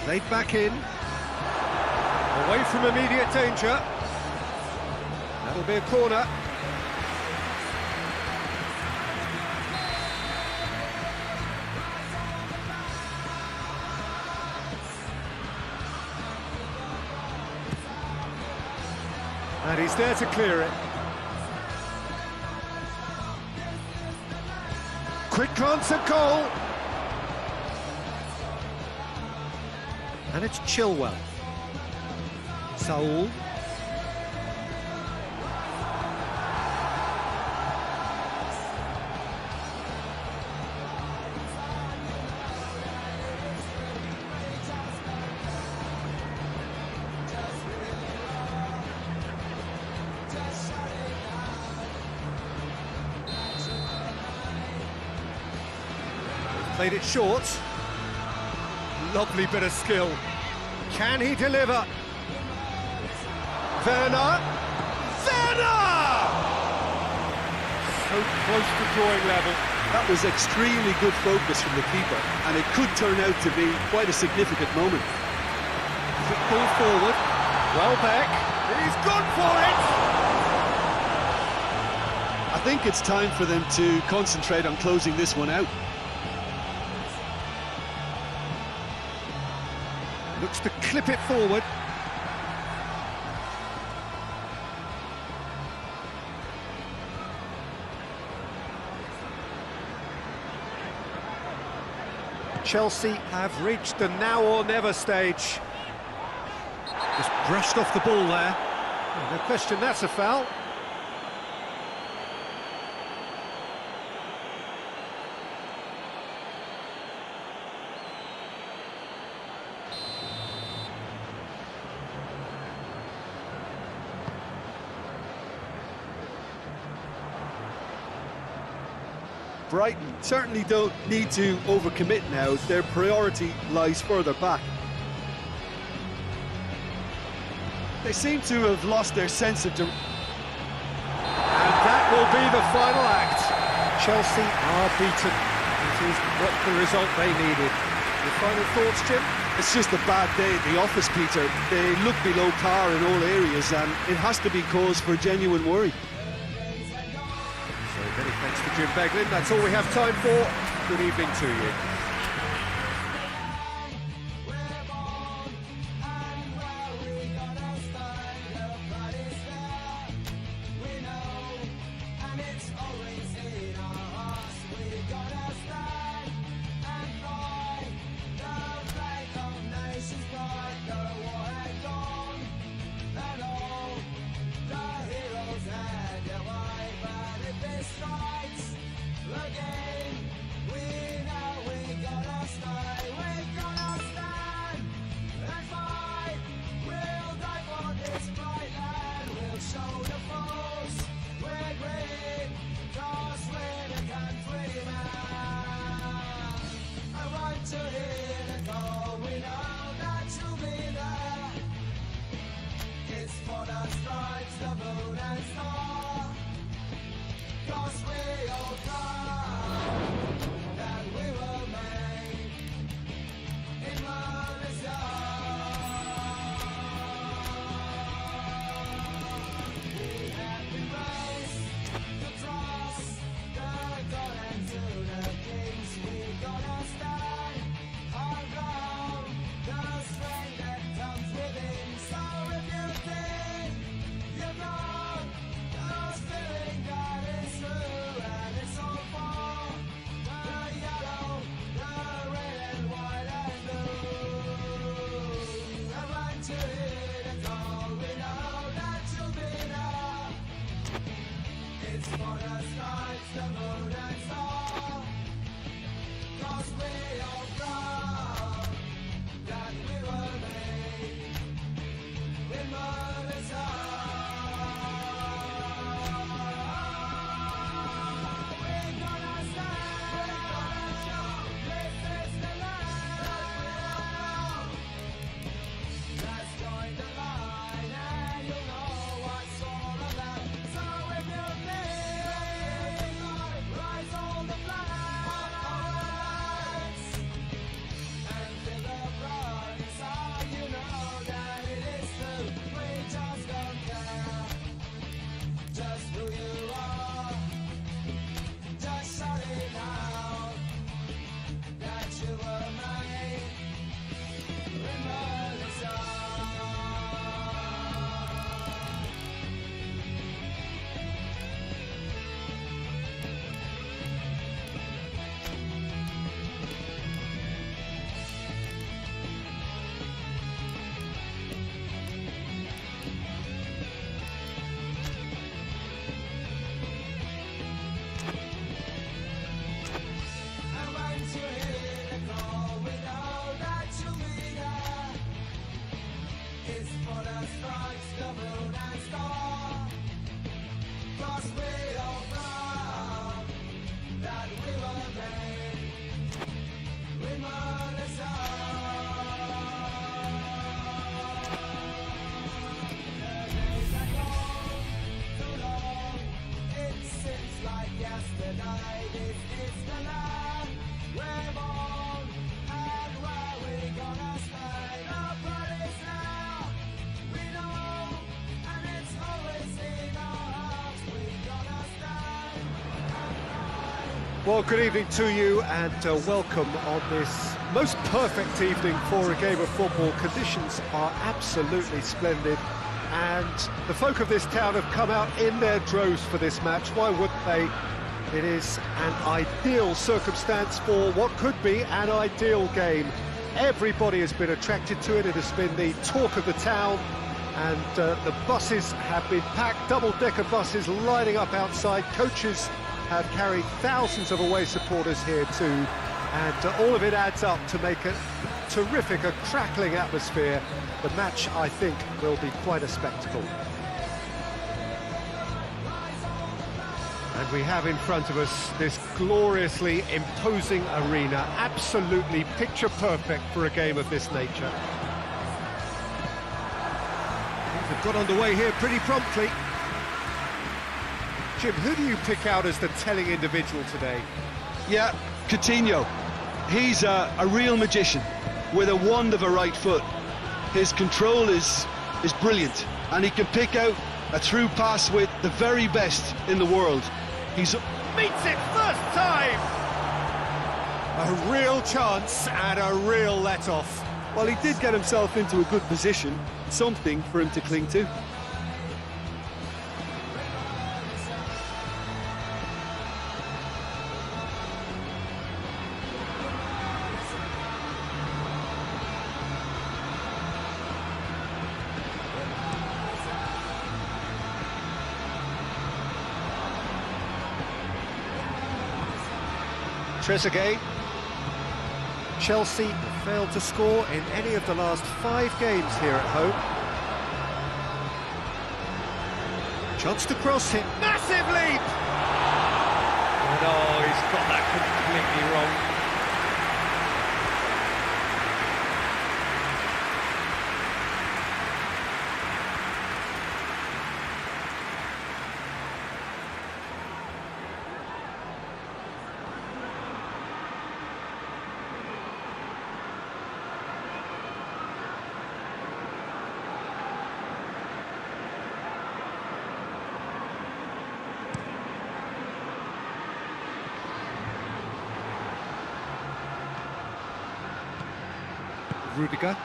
laid back in, away from immediate danger. That'll be a corner. And he's there to clear it. Quick glance at goal. And it's Chilwell. Saul. Played it short. Lovely bit of skill. Can he deliver? Werner! Werner! So close to drawing level. That was extremely good focus from the keeper, and it could turn out to be quite a significant moment. Quick ball forward. Welbeck. He's gone for it! I think it's time for them to concentrate on closing this one out. Looks to clip it forward. Chelsea have reached the now or never stage. Just brushed off the ball there. No question, that's a foul. Brighton certainly don't need to overcommit now. Their priority lies further back. They seem to have lost their sense of direction. And that will be the final act. Chelsea are beaten. It is what the result they needed. Your final thoughts, Jim? It's just a bad day at the office, Peter. They look below par in all areas, and it has to be cause for genuine worry. So many thanks to Jim Beglin. That's all we have time for. Good evening to you. Again, we know we Well, good evening to you and welcome on this most perfect evening for a game of football. Conditions are absolutely splendid and the folk of this town have come out in their droves for this match. Why wouldn't they? It is an ideal circumstance for what could be an ideal game. Everybody has been attracted to it. It has been the talk of the town and the buses have been packed, double-decker buses lining up outside. Coaches have carried thousands of away supporters here too, and all of it adds up to make a terrific, a crackling atmosphere. The match, I think, will be quite a spectacle. And we have in front of us this gloriously imposing arena, absolutely picture perfect for a game of this nature. They've got underway here pretty promptly. Jim, who do you pick out as the telling individual today? Yeah, Coutinho. He's a real magician with a wand of a right foot. His control is brilliant, and he can pick out a through pass with the very best in the world. He's meets it first time! A real chance and a real let-off. Well, he did get himself into a good position, something for him to cling to. Trezeguet. Chelsea have failed to score in any of the last 5 games here at home. Chance to cross it. Massive leap! And oh, he's got that completely wrong. Rudiger.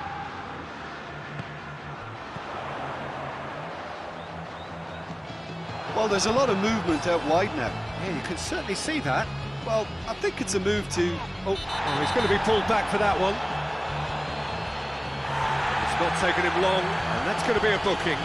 Well, there's a lot of movement out wide now. Yeah, you can certainly see that. Well, I think it's a move to... Oh, he's going to be pulled back for that one. It's not taken him long, and that's going to be a booking.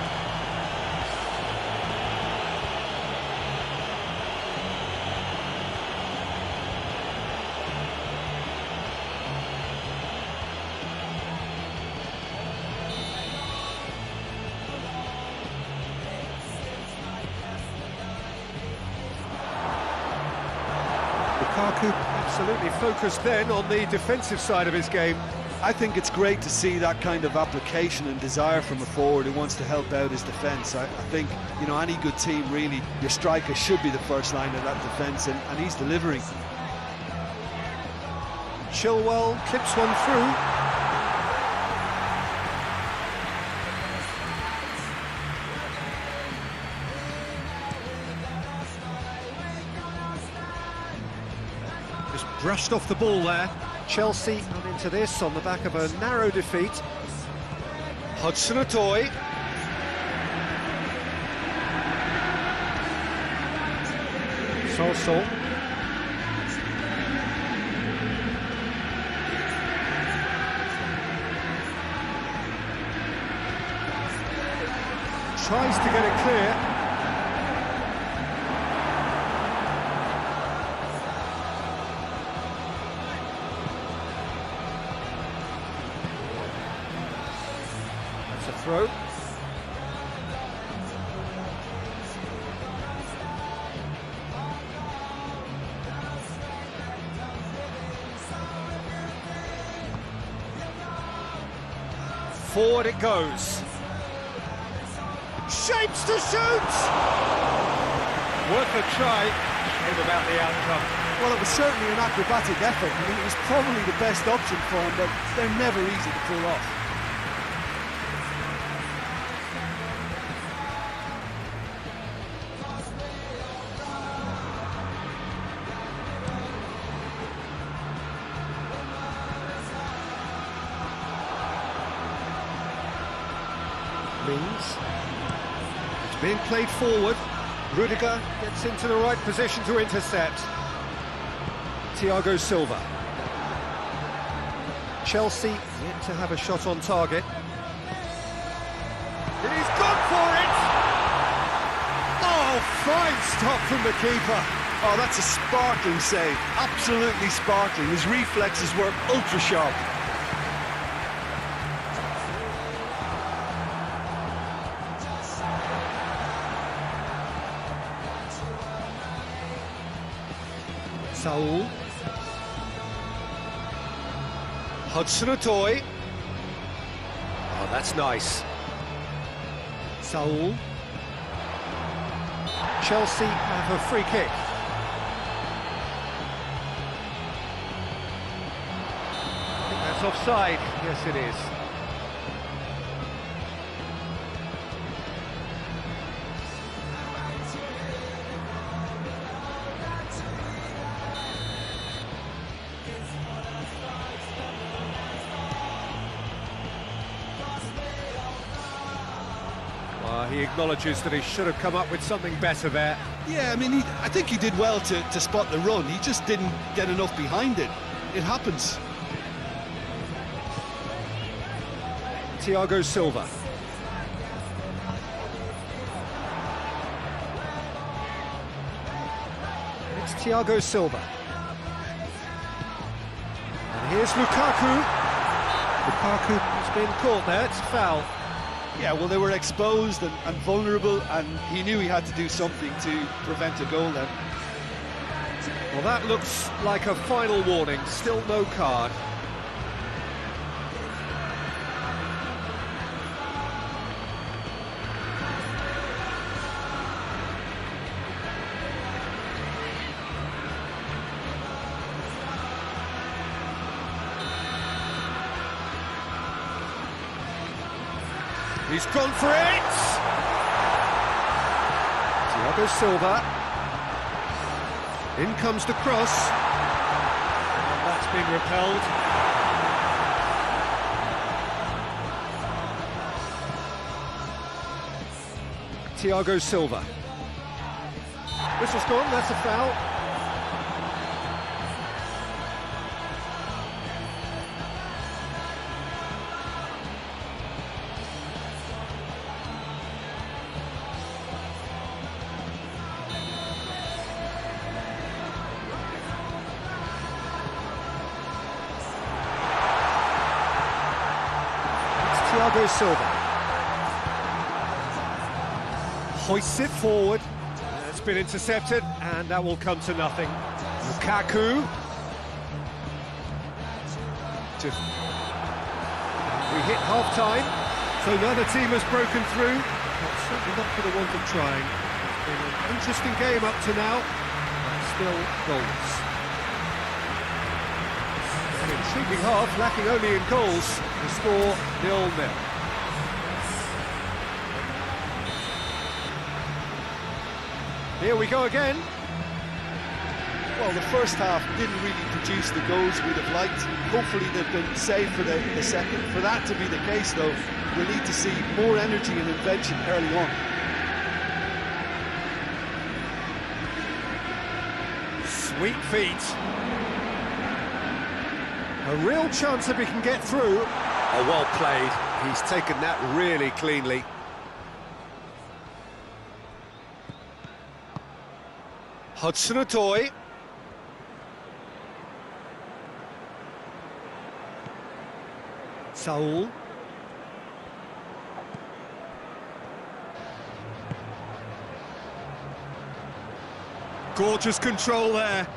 Lukaku absolutely focused then on the defensive side of his game. I think it's great to see that kind of application and desire from a forward who wants to help out his defence. I think, you know, any good team, really, your striker should be the first line of that defence, and he's delivering. Chilwell clips one through. Just brushed off the ball there. Chelsea come into this on the back of a narrow defeat. Hudson-Odoi. Sol. Tries to get it clear. That's a throw. Forward it goes. Shapes to shoot! Worth a try. Shame about the outcome. Well, it was certainly an acrobatic effort. I mean, it was probably the best option for him, but they're never easy to pull off. It's being played forward. Rudiger gets into the right position to intercept. Thiago Silva. Chelsea yet to have a shot on target. And he's gone for it! Oh, fine stop from the keeper. Oh, that's a sparkling save. Absolutely sparkling. His reflexes were ultra sharp. Saul. Hudson-Odoi. Oh, that's nice. Saul. Chelsea have a free kick. I think that's offside. Yes, it is. He acknowledges that he should have come up with something better there. Yeah, I mean, I think he did well to spot the run. He just didn't get enough behind it. It happens. Thiago Silva. It's Thiago Silva. And here's Lukaku. Lukaku has been caught there, it's a foul. Yeah, well, they were exposed and vulnerable, and he knew he had to do something to prevent a goal then. Well, that looks like a final warning, still no card. He's gone for it! Thiago Silva. In comes the cross. That's been repelled. Thiago Silva. Whistle's gone, that's a foul. Thiago Silva hoists it forward. It's been intercepted, and that will come to nothing. Lukaku. We hit half-time, so neither team has broken through, but certainly not for the want of trying. It's been an interesting game up to now, but still goals. An intriguing half, lacking only in goals, the score 0-0. Here we go again. Well, the first half didn't really produce the goals we'd have liked. Hopefully they've been saved for the second. For that to be the case, though, we need to see more energy and invention early on. Sweet feet. A real chance if he can get through. Oh, well played. He's taken that really cleanly. Hudson-Odoi. Saul. Gorgeous control there.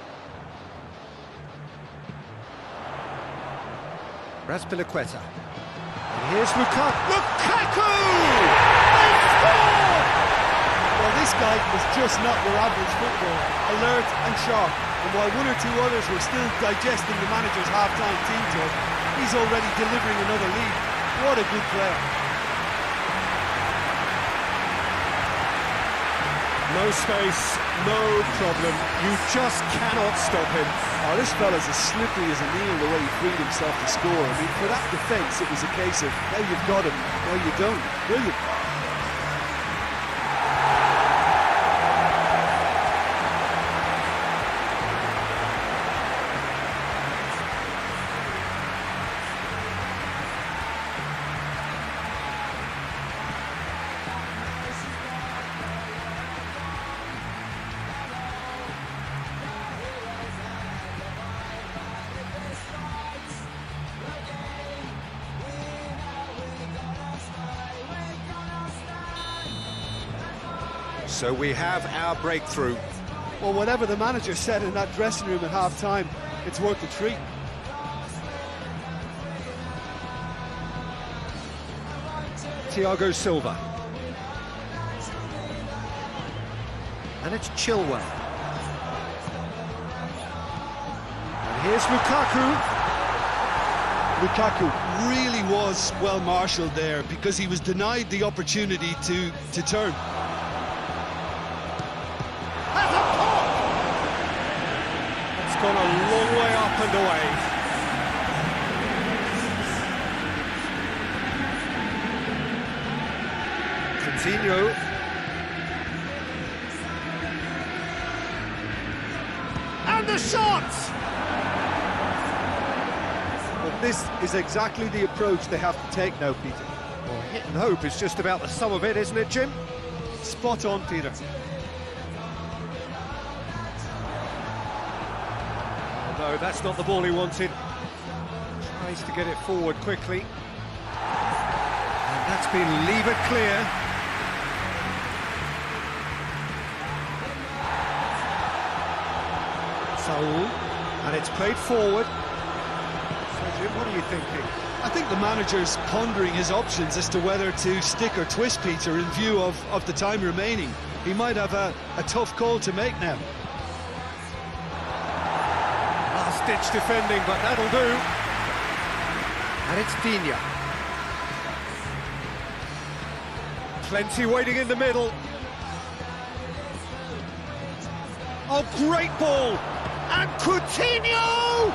Raspilicueta. And here's Lukaku. Well, this guy was just not your average footballer, alert and sharp. And while one or two others were still digesting the manager's half-time team talk, he's already delivering another lead. What a good player. No space, no problem. You just cannot stop him. Oh, this fella's as slippery as a needle the way he freed himself to score. I mean, for that defence, it was a case of, now you've got him, now you don't. Brilliant. So we have our breakthrough. Well, whatever the manager said in that dressing room at half-time, it's worth the treat. Thiago Silva. And it's Chilwell. And here's Lukaku. Lukaku really was well marshalled there because he was denied the opportunity to turn. Gone a long way up and away. Coutinho. And the shot! But this is exactly the approach they have to take now, Peter. Well, hit and hope is just about the sum of it, isn't it, Jim? Spot on, Peter. No, that's not the ball he wanted. Tries to get it forward quickly. And that's been levered clear. Saul. And it's played forward. So, Jim, what are you thinking? I think the manager's pondering his options as to whether to stick or twist Peter in view of the time remaining. He might have a tough call to make now. Last-ditch defending, but that'll do. And it's Digne. Plenty waiting in the middle. Oh, great ball! And Coutinho!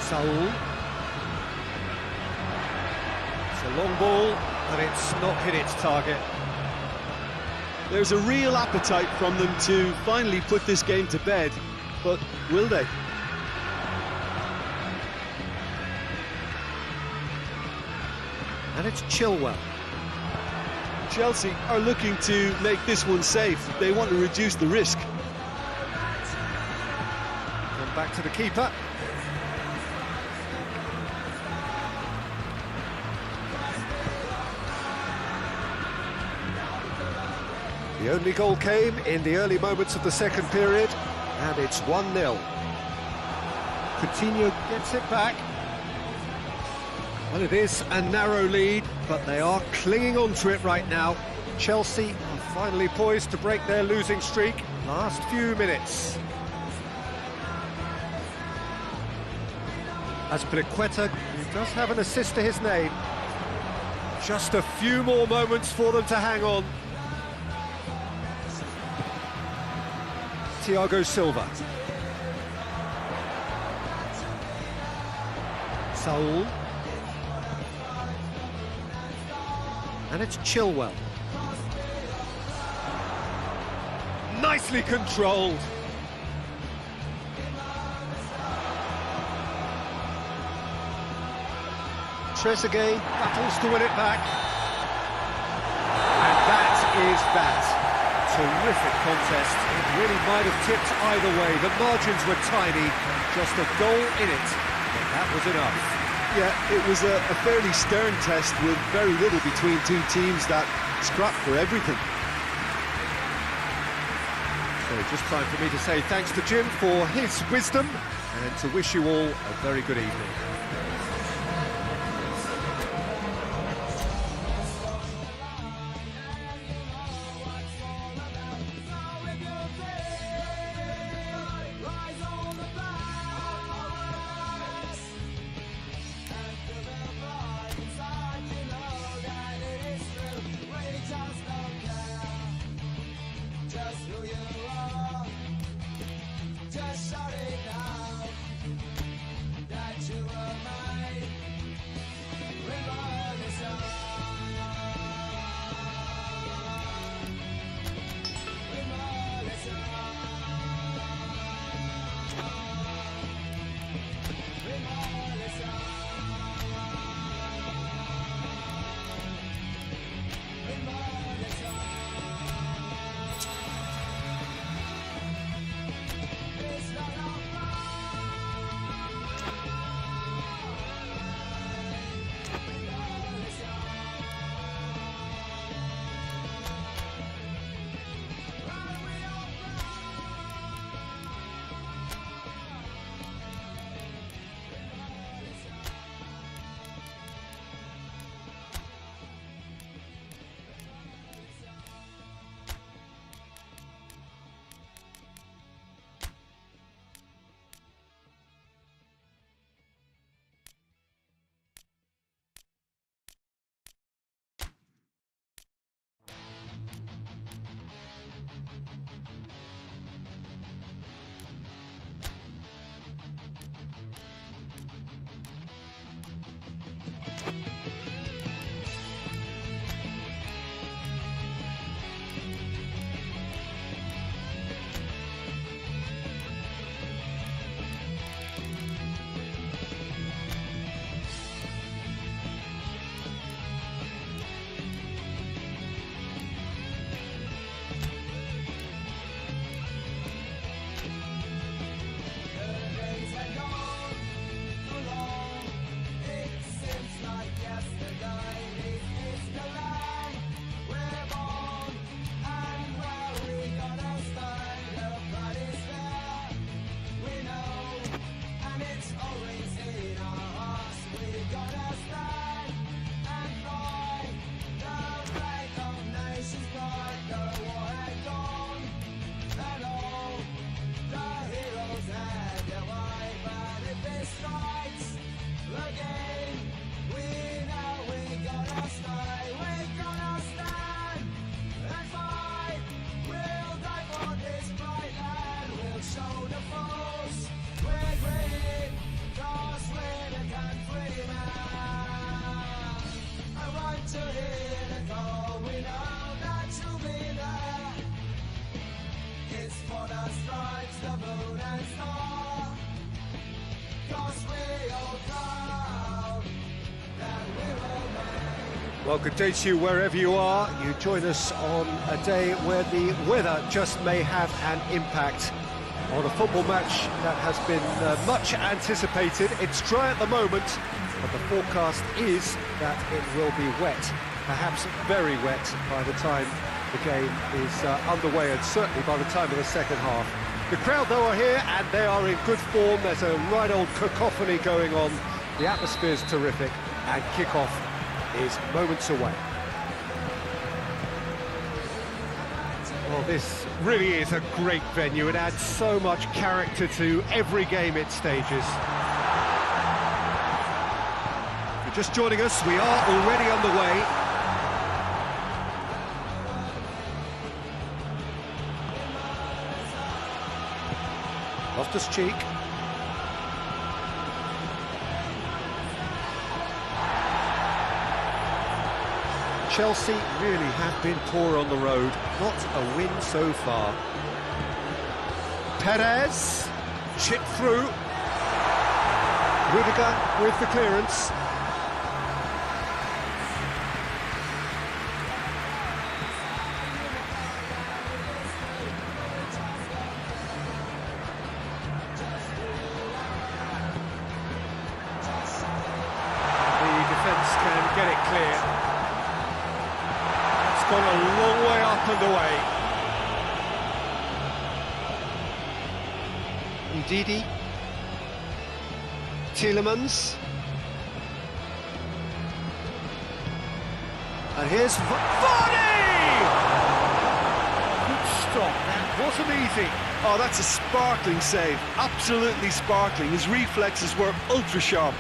Saul. It's a long ball, but it's not hit its target. There's a real appetite from them to finally put this game to bed, but will they? And it's Chilwell. Chelsea are looking to make this one safe. They want to reduce the risk. Come back to the keeper. The only goal came in the early moments of the second period, and it's 1-0. Coutinho gets it back. Well, it is a narrow lead, but they are clinging on to it right now. Chelsea are finally poised to break their losing streak. Last few minutes. Azpilicueta, who does have an assist to his name. Just a few more moments for them to hang on. Thiago Silva. Saul. And it's Chilwell. Nicely controlled. Trezeguet battles to win it back. And that is that. Terrific contest. It really might have tipped either way. The margins were tiny, just a goal in it, but that was enough. Yeah, it was a fairly stern test with very little between two teams that scrapped for everything. So just time for me to say thanks to Jim for his wisdom and to wish you all a very good evening. Well, good day to you wherever you are. You join us on a day where the weather just may have an impact on a football match that has been much anticipated. It's dry at the moment, but the forecast is that it will be wet, perhaps very wet by the time The game is underway, and certainly by the time of the second half. The crowd, though, are here, and they are in good form. There's a right old cacophony going on. The atmosphere's terrific, and kick-off is moments away. Well, this really is a great venue. It adds so much character to every game it stages. If you're just joining us, we are already underway. Loftus-Cheek. Chelsea really have been poor on the road. Not a win so far. Perez, chip through. Rudiger with the clearance. Can get it clear. It's gone a long way up and away. Ndidi. Tielemans. And here's Vardy! Good stop, that wasn't easy. Oh, that's a sparkling save, absolutely sparkling. His reflexes were ultra sharp.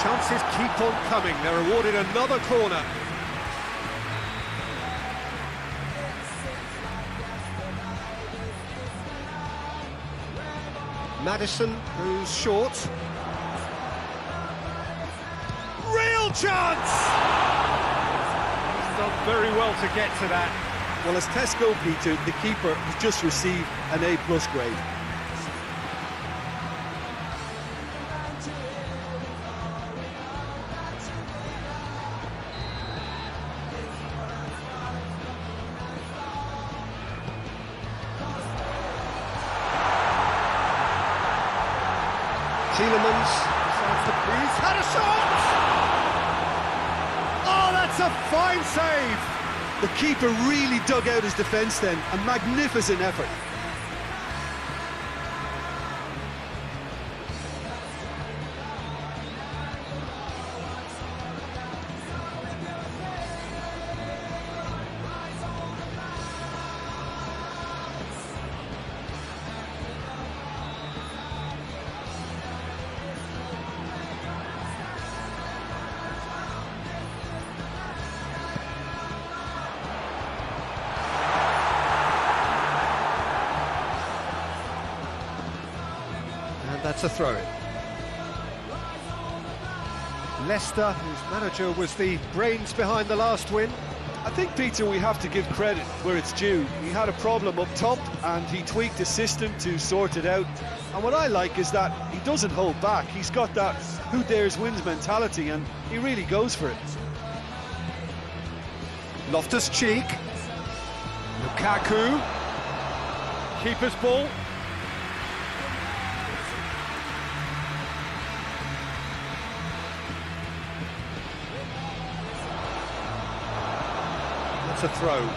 Chances keep on coming. They're awarded another corner. Maddison, who's short. Real chance! He's done very well to get to that. Well, as Tesco, Peter, the keeper has just received an A+ grade. Tielemans, he's had a shot! Oh, that's a fine save! The keeper really dug out his defence then, a magnificent effort. That's a throw-in. Leicester, whose manager was the brains behind the last win. I think, Peter, we have to give credit where it's due. He had a problem up top and he tweaked the system to sort it out. And what I like is that he doesn't hold back. He's got that who dares wins mentality and he really goes for it. Loftus-Cheek. Lukaku. Keeper's ball. That's a throw.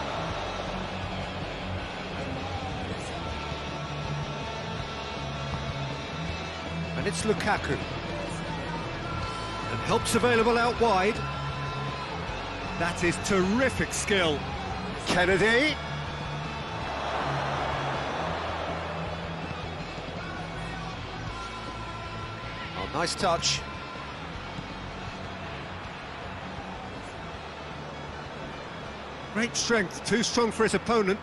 And it's Lukaku. And help's available out wide. That is terrific skill. Kennedy. Oh, nice touch. Great strength, too strong for his opponent.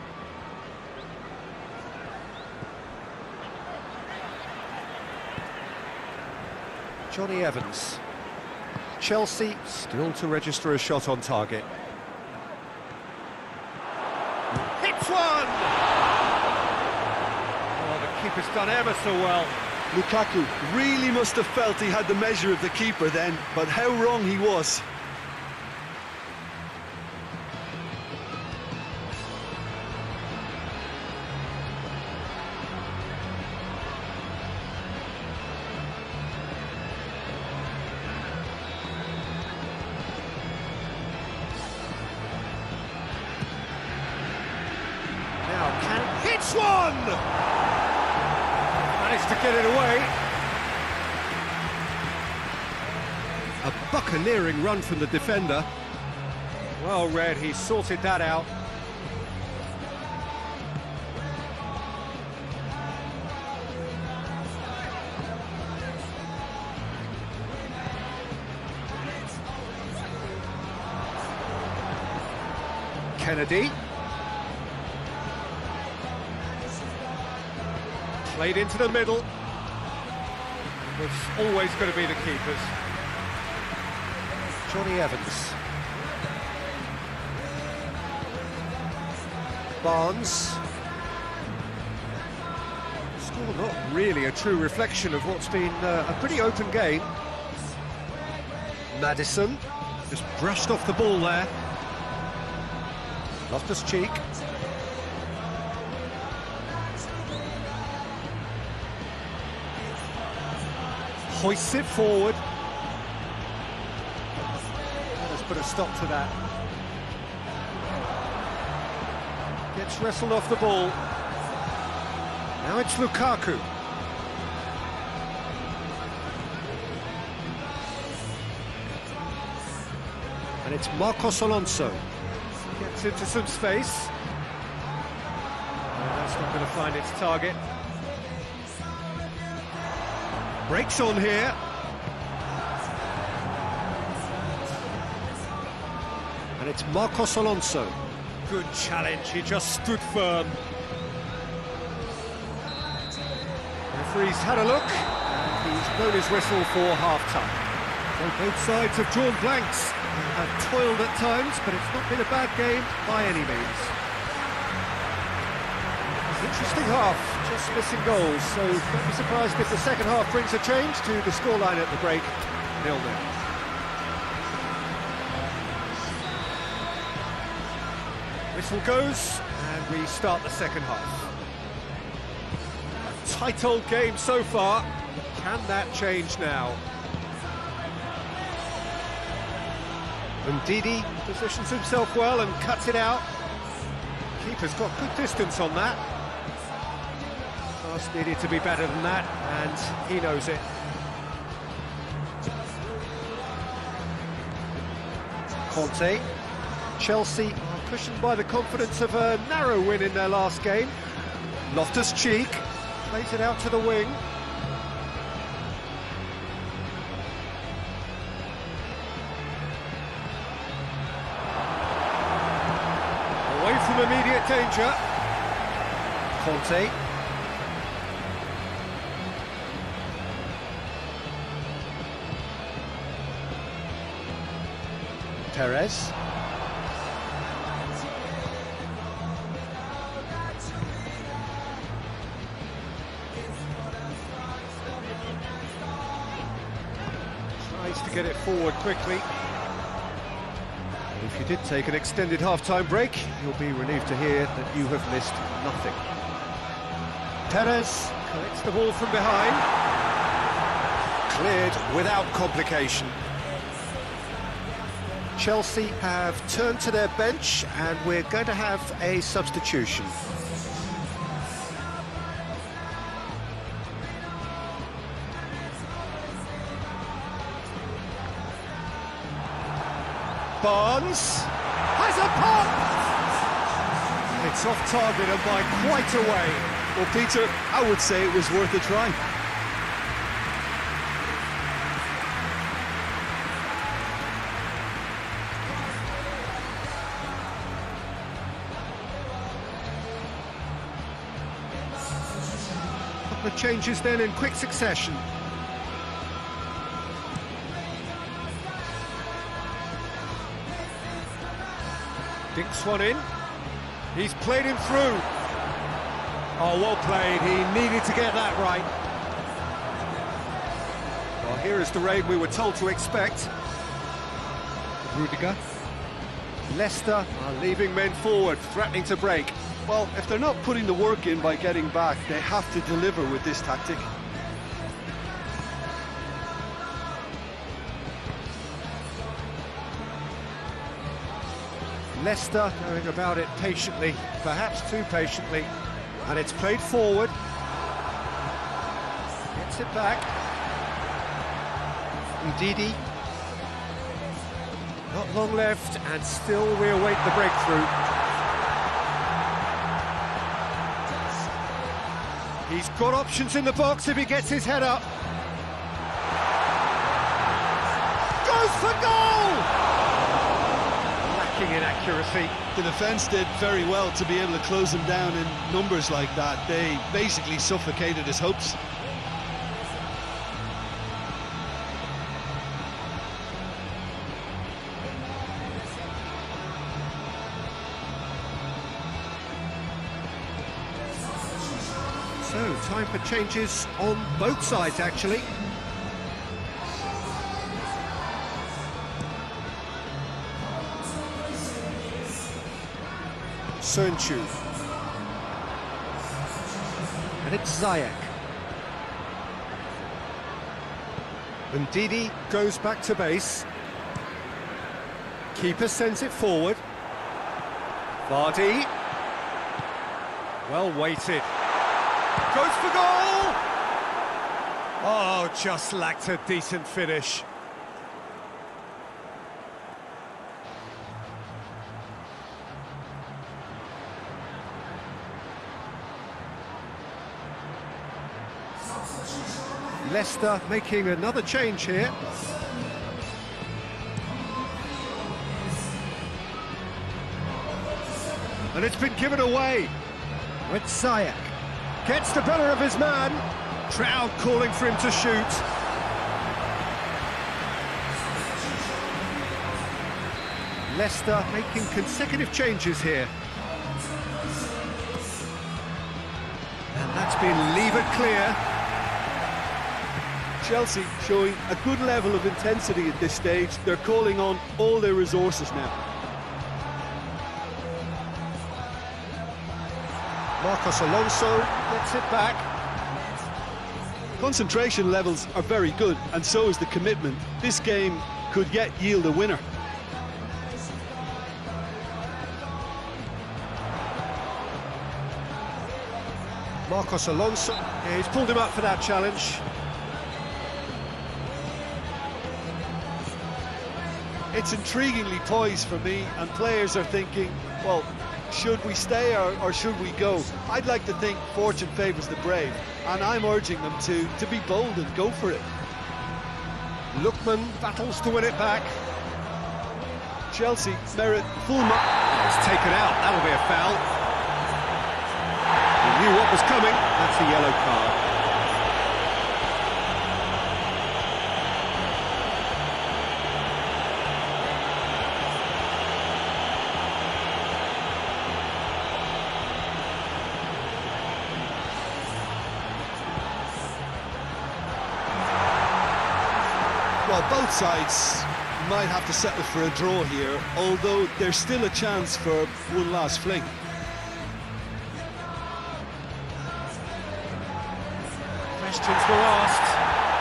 Johnny Evans. Chelsea still to register a shot on target. Hits one! Oh, the keeper's done ever so well. Lukaku really must have felt he had the measure of the keeper then, but how wrong he was. Now can hits one! Managed to get it away. A buccaneering run from the defender. Well read, he sorted that out. Kennedy. Played into the middle. It's always going to be the keepers. Johnny Evans. Barnes. Score not really a true reflection of what's been a pretty open game. Maddison just brushed off the ball there. Loftus-Cheek. Hoists it forward. Let's put a stop to that. Gets wrestled off the ball. Now it's Lukaku. And it's Marcos Alonso. Gets into some space. That's not going to find its target. Breaks on here. And it's Marcos Alonso. Good challenge, he just stood firm. The referee's had a look, and he's blown his whistle for half-time. So both sides have drawn blanks, have toiled at times, but it's not been a bad game by any means. Interesting half, just missing goals, so don't be surprised if the second half brings a change to the scoreline at the break, 0-0. Whistle goes, and we start the second half. A tight old game so far, can that change now? And Didi positions himself well and cuts it out. Keeper's got good distance on that. Pass needed to be better than that, and he knows it. Conte. Chelsea are cushioned by the confidence of a narrow win in their last game. Loftus-Cheek plays it out to the wing. Away from immediate danger. Conte. Perez. Tries to get it forward quickly. And if you did take an extended half-time break, you'll be relieved to hear that you have missed nothing. Perez collects the ball from behind. Cleared without complication. Chelsea have turned to their bench, and we're going to have a substitution. Barnes has a pop! It's off target and by quite a way. Well, Peter, I would say it was worth a try. The changes then in quick succession. Dinks one in. He's played him through. Oh, well played. He needed to get that right. here is the rain we were told to expect. Rudiger. Leicester are leaving men forward, threatening to break. Well, if they're not putting the work in by getting back, they have to deliver with this tactic. Leicester going about it patiently, perhaps too patiently, and it's played forward. Gets it back. Ndidi. Not long left, and still we await the breakthrough. He's got options in the box if he gets his head up. Goes for goal! Lacking in accuracy. The defence did very well to be able to close him down in numbers like that. They basically suffocated his hopes. So, time for changes on both sides, actually. Sönchu. And it's Ziyech. And Ndidi goes back to base. Keeper sends it forward. Vardy. Well weighted. Goes for goal! Oh, just lacked a decent finish. Leicester making another change here. And it's been given away. With Ziyech. Gets the better of his man. Crowd calling for him to shoot. Leicester making consecutive changes here. And that's been levered clear. Chelsea showing a good level of intensity at this stage. They're calling on all their resources now. Marcos Alonso gets it back. Concentration levels are very good, and so is the commitment. This game could yet yield a winner. Marcos Alonso, yeah, he's pulled him up for that challenge. It's intriguingly poised for me, and players are thinking, well, should we stay or should we go? I'd like to think fortune favours the brave, and I'm urging them to be bold and go for it. Lookman battles to win it back. Chelsea merit full mark. It's taken out, that'll be a foul. He knew what was coming, that's a yellow card. Well, both sides might have to settle for a draw here, although there's still a chance for one last fling. Questions were asked,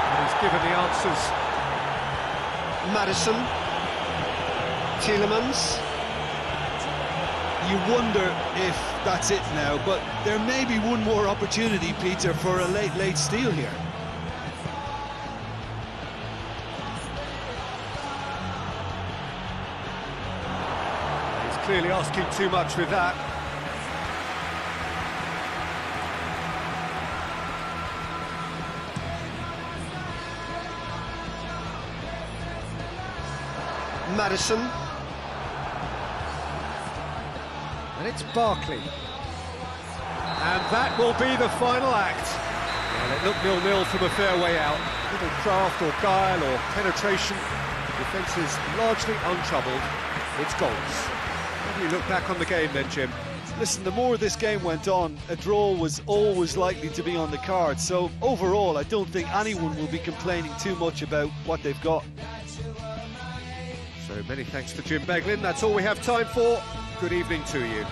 and he's given the answers. Maddison. Tielemans. You wonder if that's it now, but there may be one more opportunity, Peter, for a late steal here. Clearly asking too much with that. Maddison. And it's Barkley. And that will be the final act. Well, it looked 0-0 from a fair way out. Little craft or guile or penetration. The defence is largely untroubled. It's goals. How do you look back on the game then, Jim? Listen, the more this game went on, a draw was always likely to be on the card. So overall, I don't think anyone will be complaining too much about what they've got. So many thanks to Jim Beglin. That's all we have time for. Good evening to you.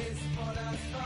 It's for us.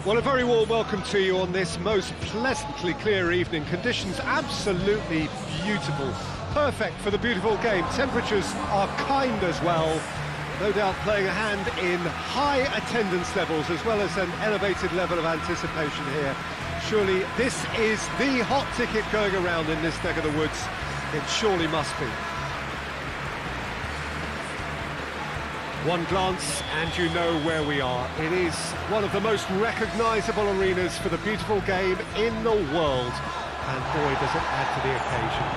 Well, a very warm welcome to you on this most pleasantly clear evening. Conditions absolutely beautiful. Perfect for the beautiful game. Temperatures are kind as well. No doubt playing a hand in high attendance levels as well as an elevated level of anticipation here. Surely this is the hot ticket going around in this neck of the woods. It surely must be. One glance and you know where we are. It is one of the most recognisable arenas for the beautiful game in the world. And boy, does it add to the occasion.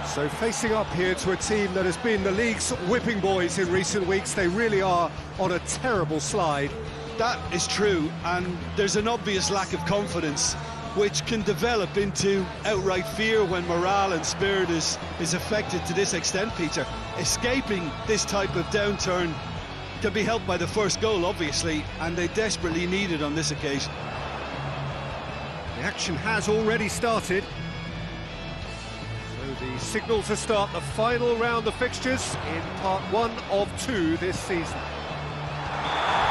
So facing up here to a team that has been the league's whipping boys in recent weeks, they really are on a terrible slide. That is true, and there's an obvious lack of confidence, which can develop into outright fear when morale and spirit is affected to this extent, Peter. Escaping this type of downturn can be helped by the first goal, obviously, and they desperately need it on this occasion. The action has already started. So the signal to start the final round of fixtures in part 1 of 2 this season.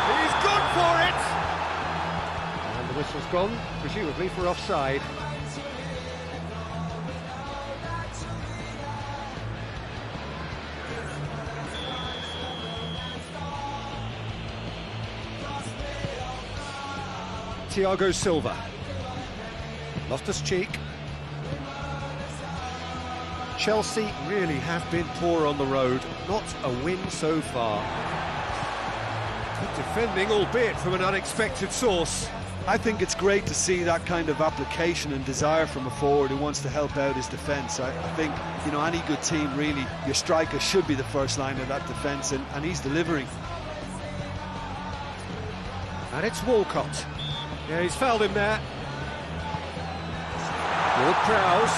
He's good for it! And the whistle's gone, presumably for offside. Thiago Silva. Loftus-Cheek. Chelsea really have been poor on the road. Not a win so far. Good defending, albeit from an unexpected source. I think it's great to see that kind of application and desire from a forward who wants to help out his defence. I think, you know, any good team, really, your striker should be the first line of that defence, and he's delivering. And it's Walcott. Yeah, he's fouled him there. Ward-Prowse.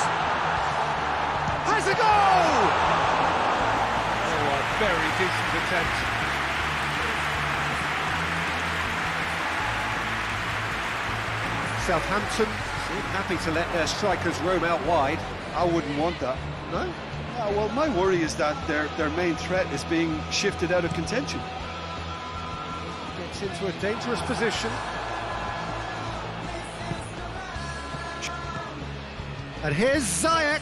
Has a goal! Oh, a very decent attempt. Southampton seem happy to let their strikers roam out wide. I wouldn't want that. No? Well, my worry is that their main threat is being shifted out of contention. Gets into a dangerous position. And here's Ziyech.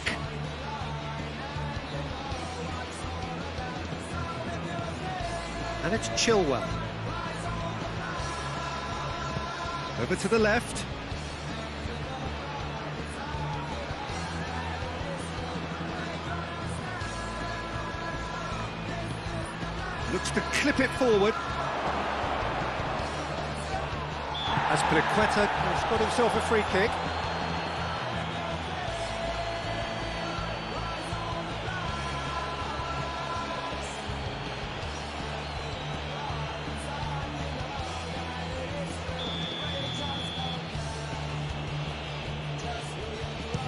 And it's Chilwell. Over to the left. Looks to clip it forward. Azpilicueta has got himself a free kick.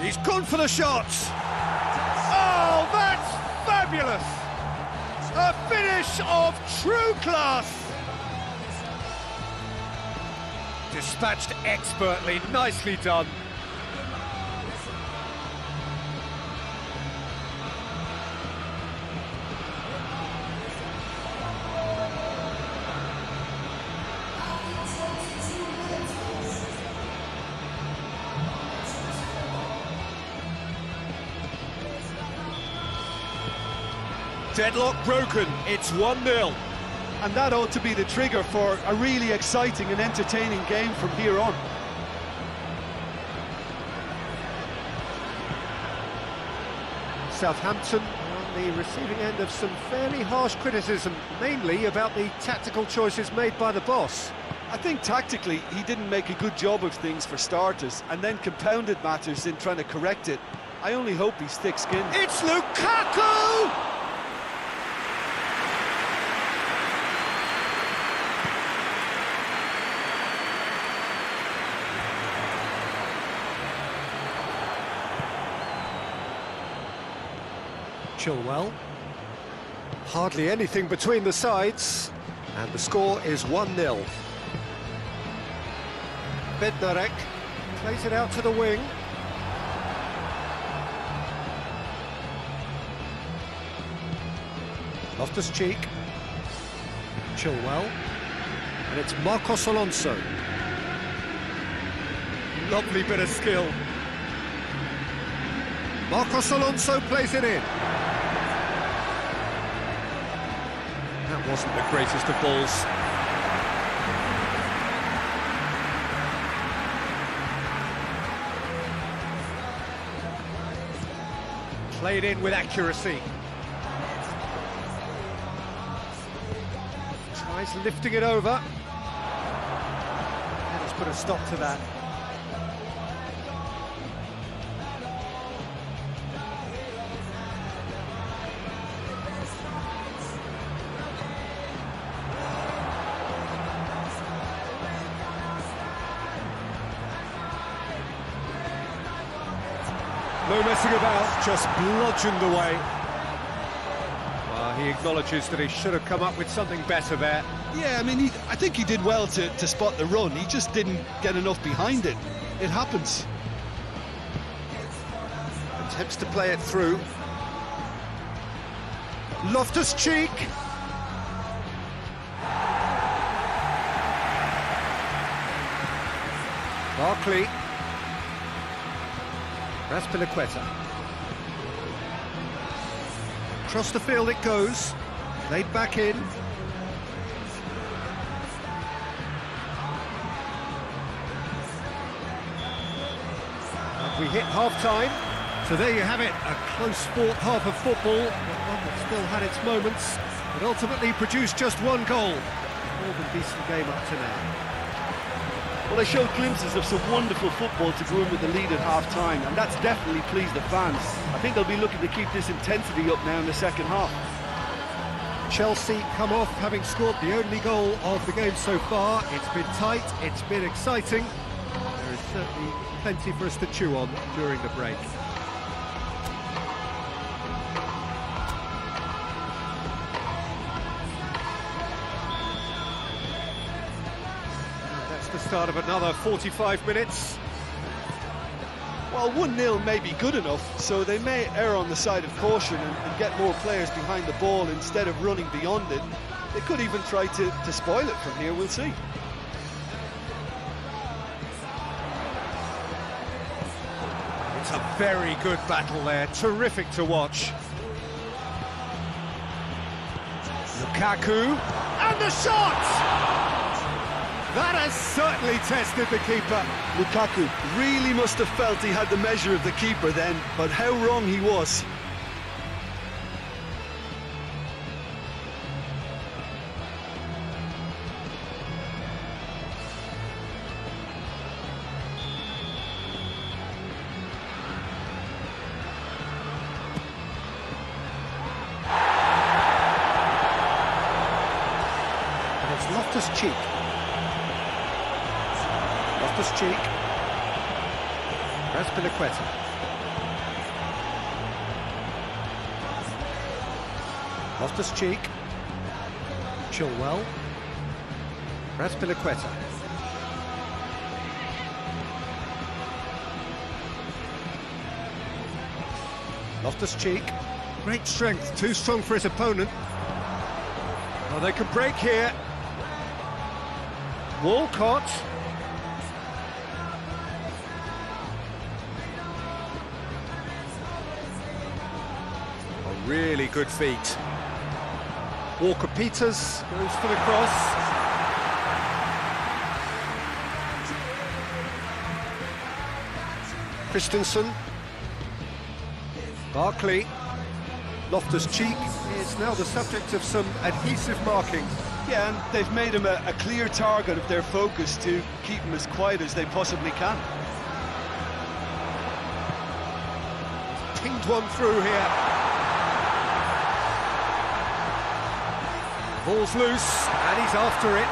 He's gone for the shots. Oh, that's fabulous! A finish of true class. Dispatched expertly, nicely done. Deadlock broken, it's 1-0. And that ought to be the trigger for a really exciting and entertaining game from here on. Southampton on the receiving end of some fairly harsh criticism, mainly about the tactical choices made by the boss. I think tactically he didn't make a good job of things for starters, and then compounded matters in trying to correct it. I only hope he's thick-skinned. It's Lukaku! Chilwell. Hardly anything between the sides, and the score is 1-0. Bednarek plays it out to the wing. Loftus-Cheek. Chilwell. And it's Marcos Alonso. Lovely bit of skill. Marcos Alonso plays it in. That wasn't the greatest of balls. Played in with accuracy. Tries lifting it over. And he's put a stop to that. No messing about, just bludgeoned away. Well, he acknowledges that he should have come up with something better there. Yeah, I mean, I think he did well to spot the run. He just didn't get enough behind it. It happens. Attempts to play it through. Loftus-Cheek. Barkley. Raspilicueta. Across the field it goes. Laid back in. And we hit half-time. So there you have it, a close-fought half of football, but one that still had its moments, but ultimately produced just one goal. More than decent game up to now. Well, they showed glimpses of some wonderful football to go in with the lead at half-time, and that's definitely pleased the fans. I think they'll be looking to keep this intensity up now in the second half. Chelsea come off having scored the only goal of the game so far. It's been tight, it's been exciting. There is certainly plenty for us to chew on during the break. The start of another 45 minutes. Well, 1-0 may be good enough, so they may err on the side of caution and get more players behind the ball instead of running beyond it. They could even try to spoil it from here, we'll see. It's a very good battle there, terrific to watch. Lukaku, and the shot! That has certainly tested the keeper. Lukaku really must have felt he had the measure of the keeper then, but how wrong he was. And it's Loftus-Cheek. Loftus-Cheek. Raspilicueta. Loftus-Cheek. Chilwell. Raspilicueta. Loftus-Cheek. Great strength, too strong for his opponent. Oh, they can break here. Walcott. Really good feet. Walker-Peters goes for the cross. Christensen. Barkley. Loftus-Cheek is now the subject of some adhesive marking. Yeah, and they've made him a clear target of their focus to keep him as quiet as they possibly can. Pinged one through here. Ball's loose, and he's after it.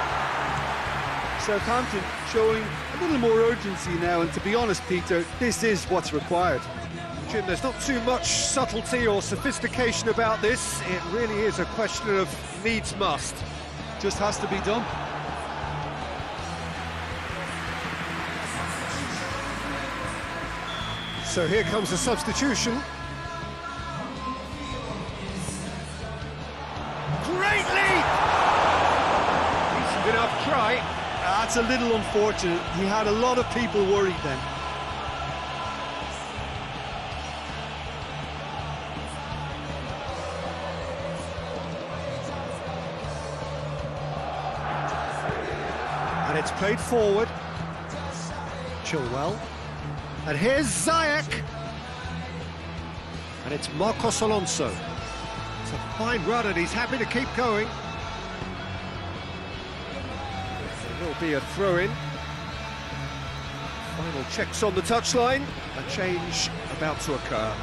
Southampton showing a little more urgency now, and to be honest, Peter, this is what's required. Jim, there's not too much subtlety or sophistication about this. It really is a question of needs must. Just has to be done. So here comes a substitution. Great leap! Decent enough try. try. That's a little unfortunate. He had a lot of people worried then. And it's played forward. Chilwell. And here's Ziyech. And it's Marcos Alonso. It's a fine run and he's happy to keep going. There will be a throw-in. Final checks on the touchline. A change about to occur.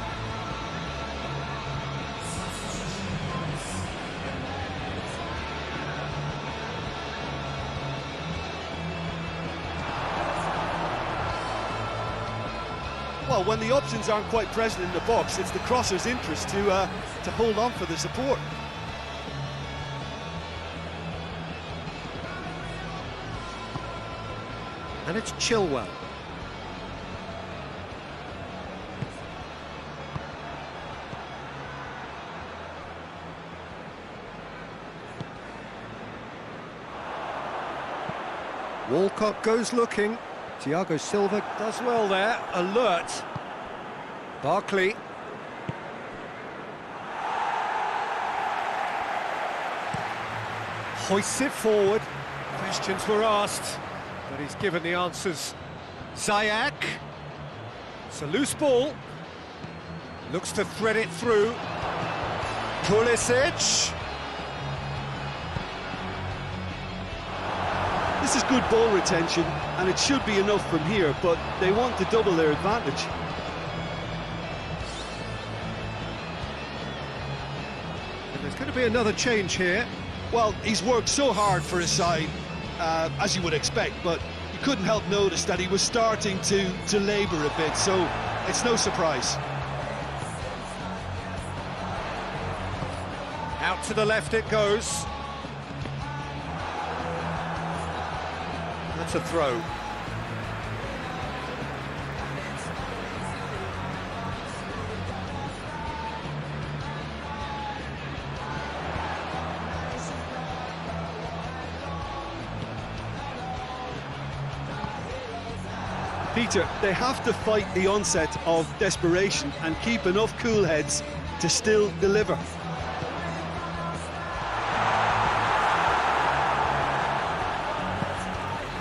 Well, when the options aren't quite present in the box, it's the crosser's interest to hold on for the support. And it's Chilwell. Walcott goes looking. Thiago Silva does well there. Alert. Barkley. Hoists it forward. Questions were asked, but he's given the answers. Ziyech. It's a loose ball. Looks to thread it through. Pulisic. This is good ball retention, and it should be enough from here, but they want to double their advantage. And there's going to be another change here. Well, he's worked so hard for his side, as you would expect, but you couldn't help notice that he was starting to labour a bit, so it's no surprise. Out to the left it goes. That's a throw. Peter, they have to fight the onset of desperation and keep enough cool heads to still deliver.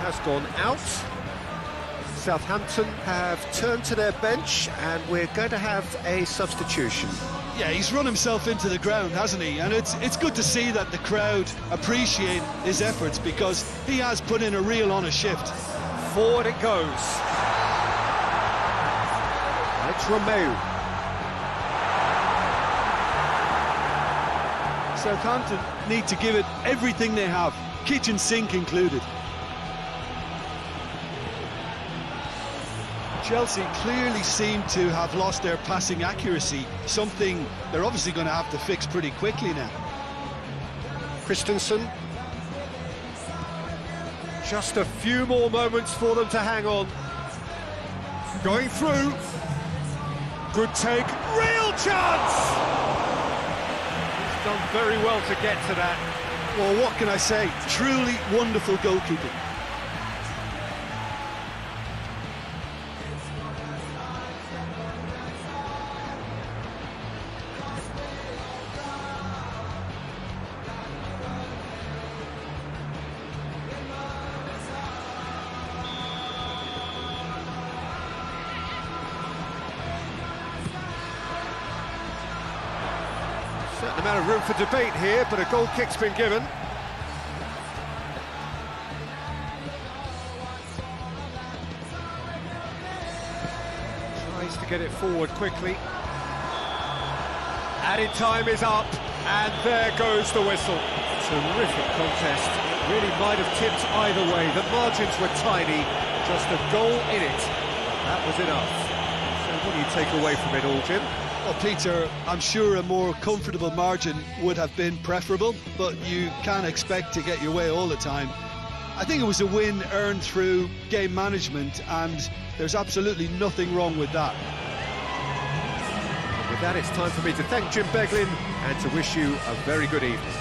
Has gone out. Southampton have turned to their bench and we're going to have a substitution. Yeah, he's run himself into the ground, hasn't he? And it's good to see that the crowd appreciate his efforts because he has put in a real honest shift. Forward it goes. And it's Romeu. Southampton need to give it everything they have, kitchen sink included. Chelsea clearly seem to have lost their passing accuracy, something they're obviously going to have to fix pretty quickly now. Christensen. Just a few more moments for them to hang on. Going through. Good take. Real chance! He's done very well to get to that. Well, what can I say? Truly wonderful goalkeeping. Certain amount of room for debate here, but a goal kick's been given. Tries to get it forward quickly. Added time is up, and there goes the whistle. Terrific contest. It really might have tipped either way. The margins were tiny, just a goal in it. That was enough. So what do you take away from it all, Jim? Well, Peter, I'm sure a more comfortable margin would have been preferable, but you can't expect to get your way all the time. I think it was a win earned through game management, and there's absolutely nothing wrong with that. And with that, it's time for me to thank Jim Beglin and to wish you a very good evening.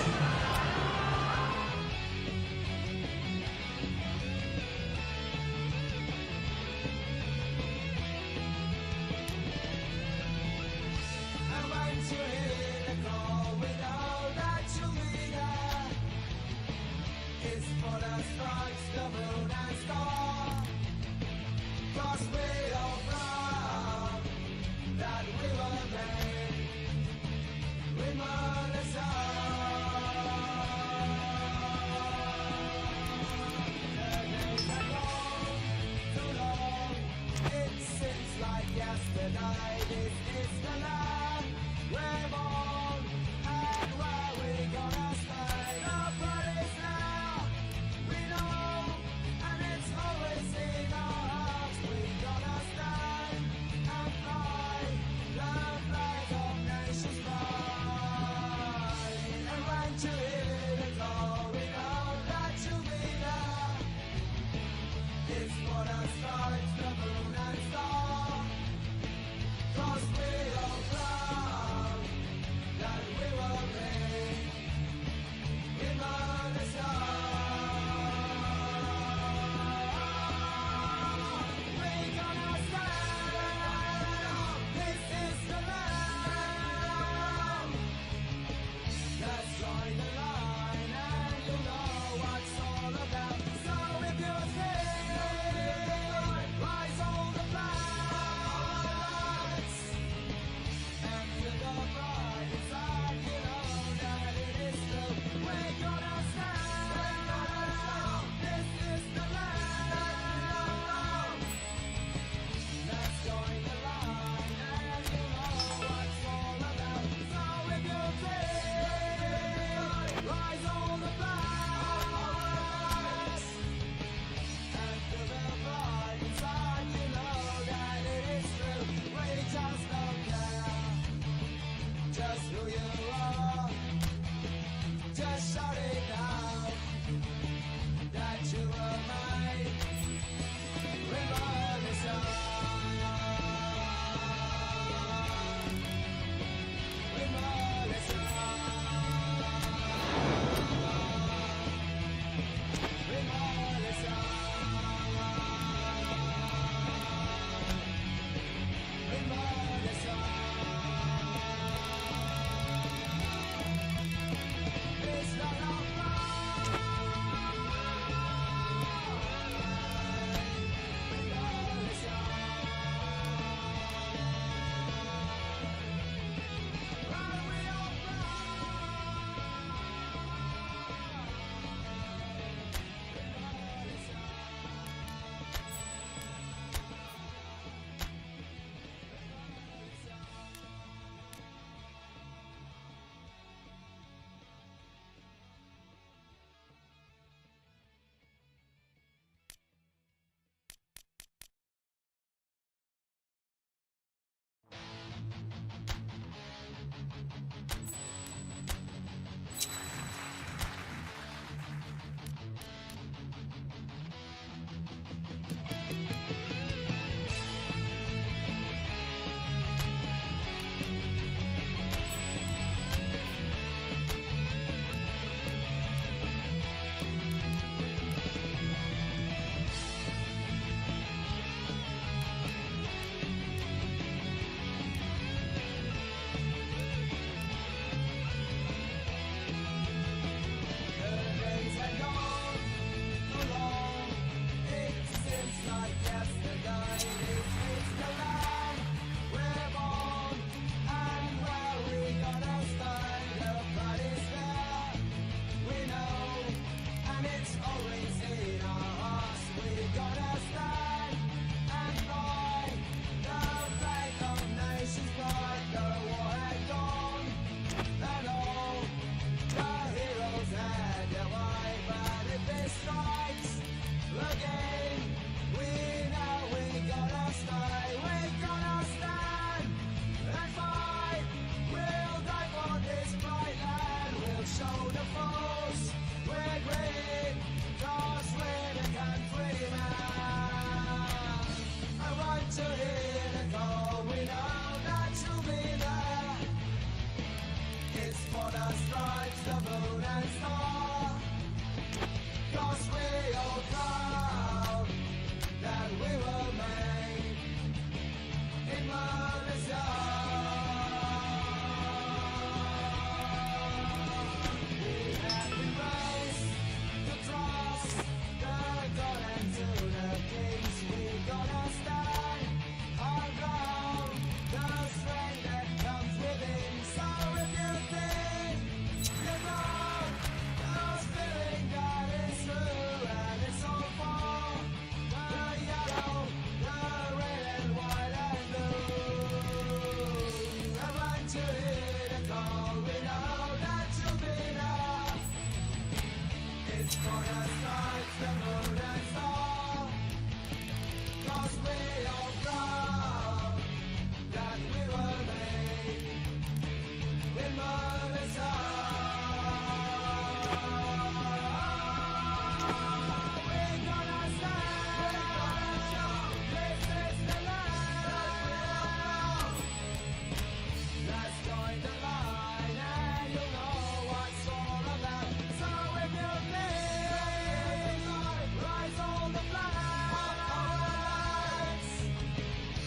mal es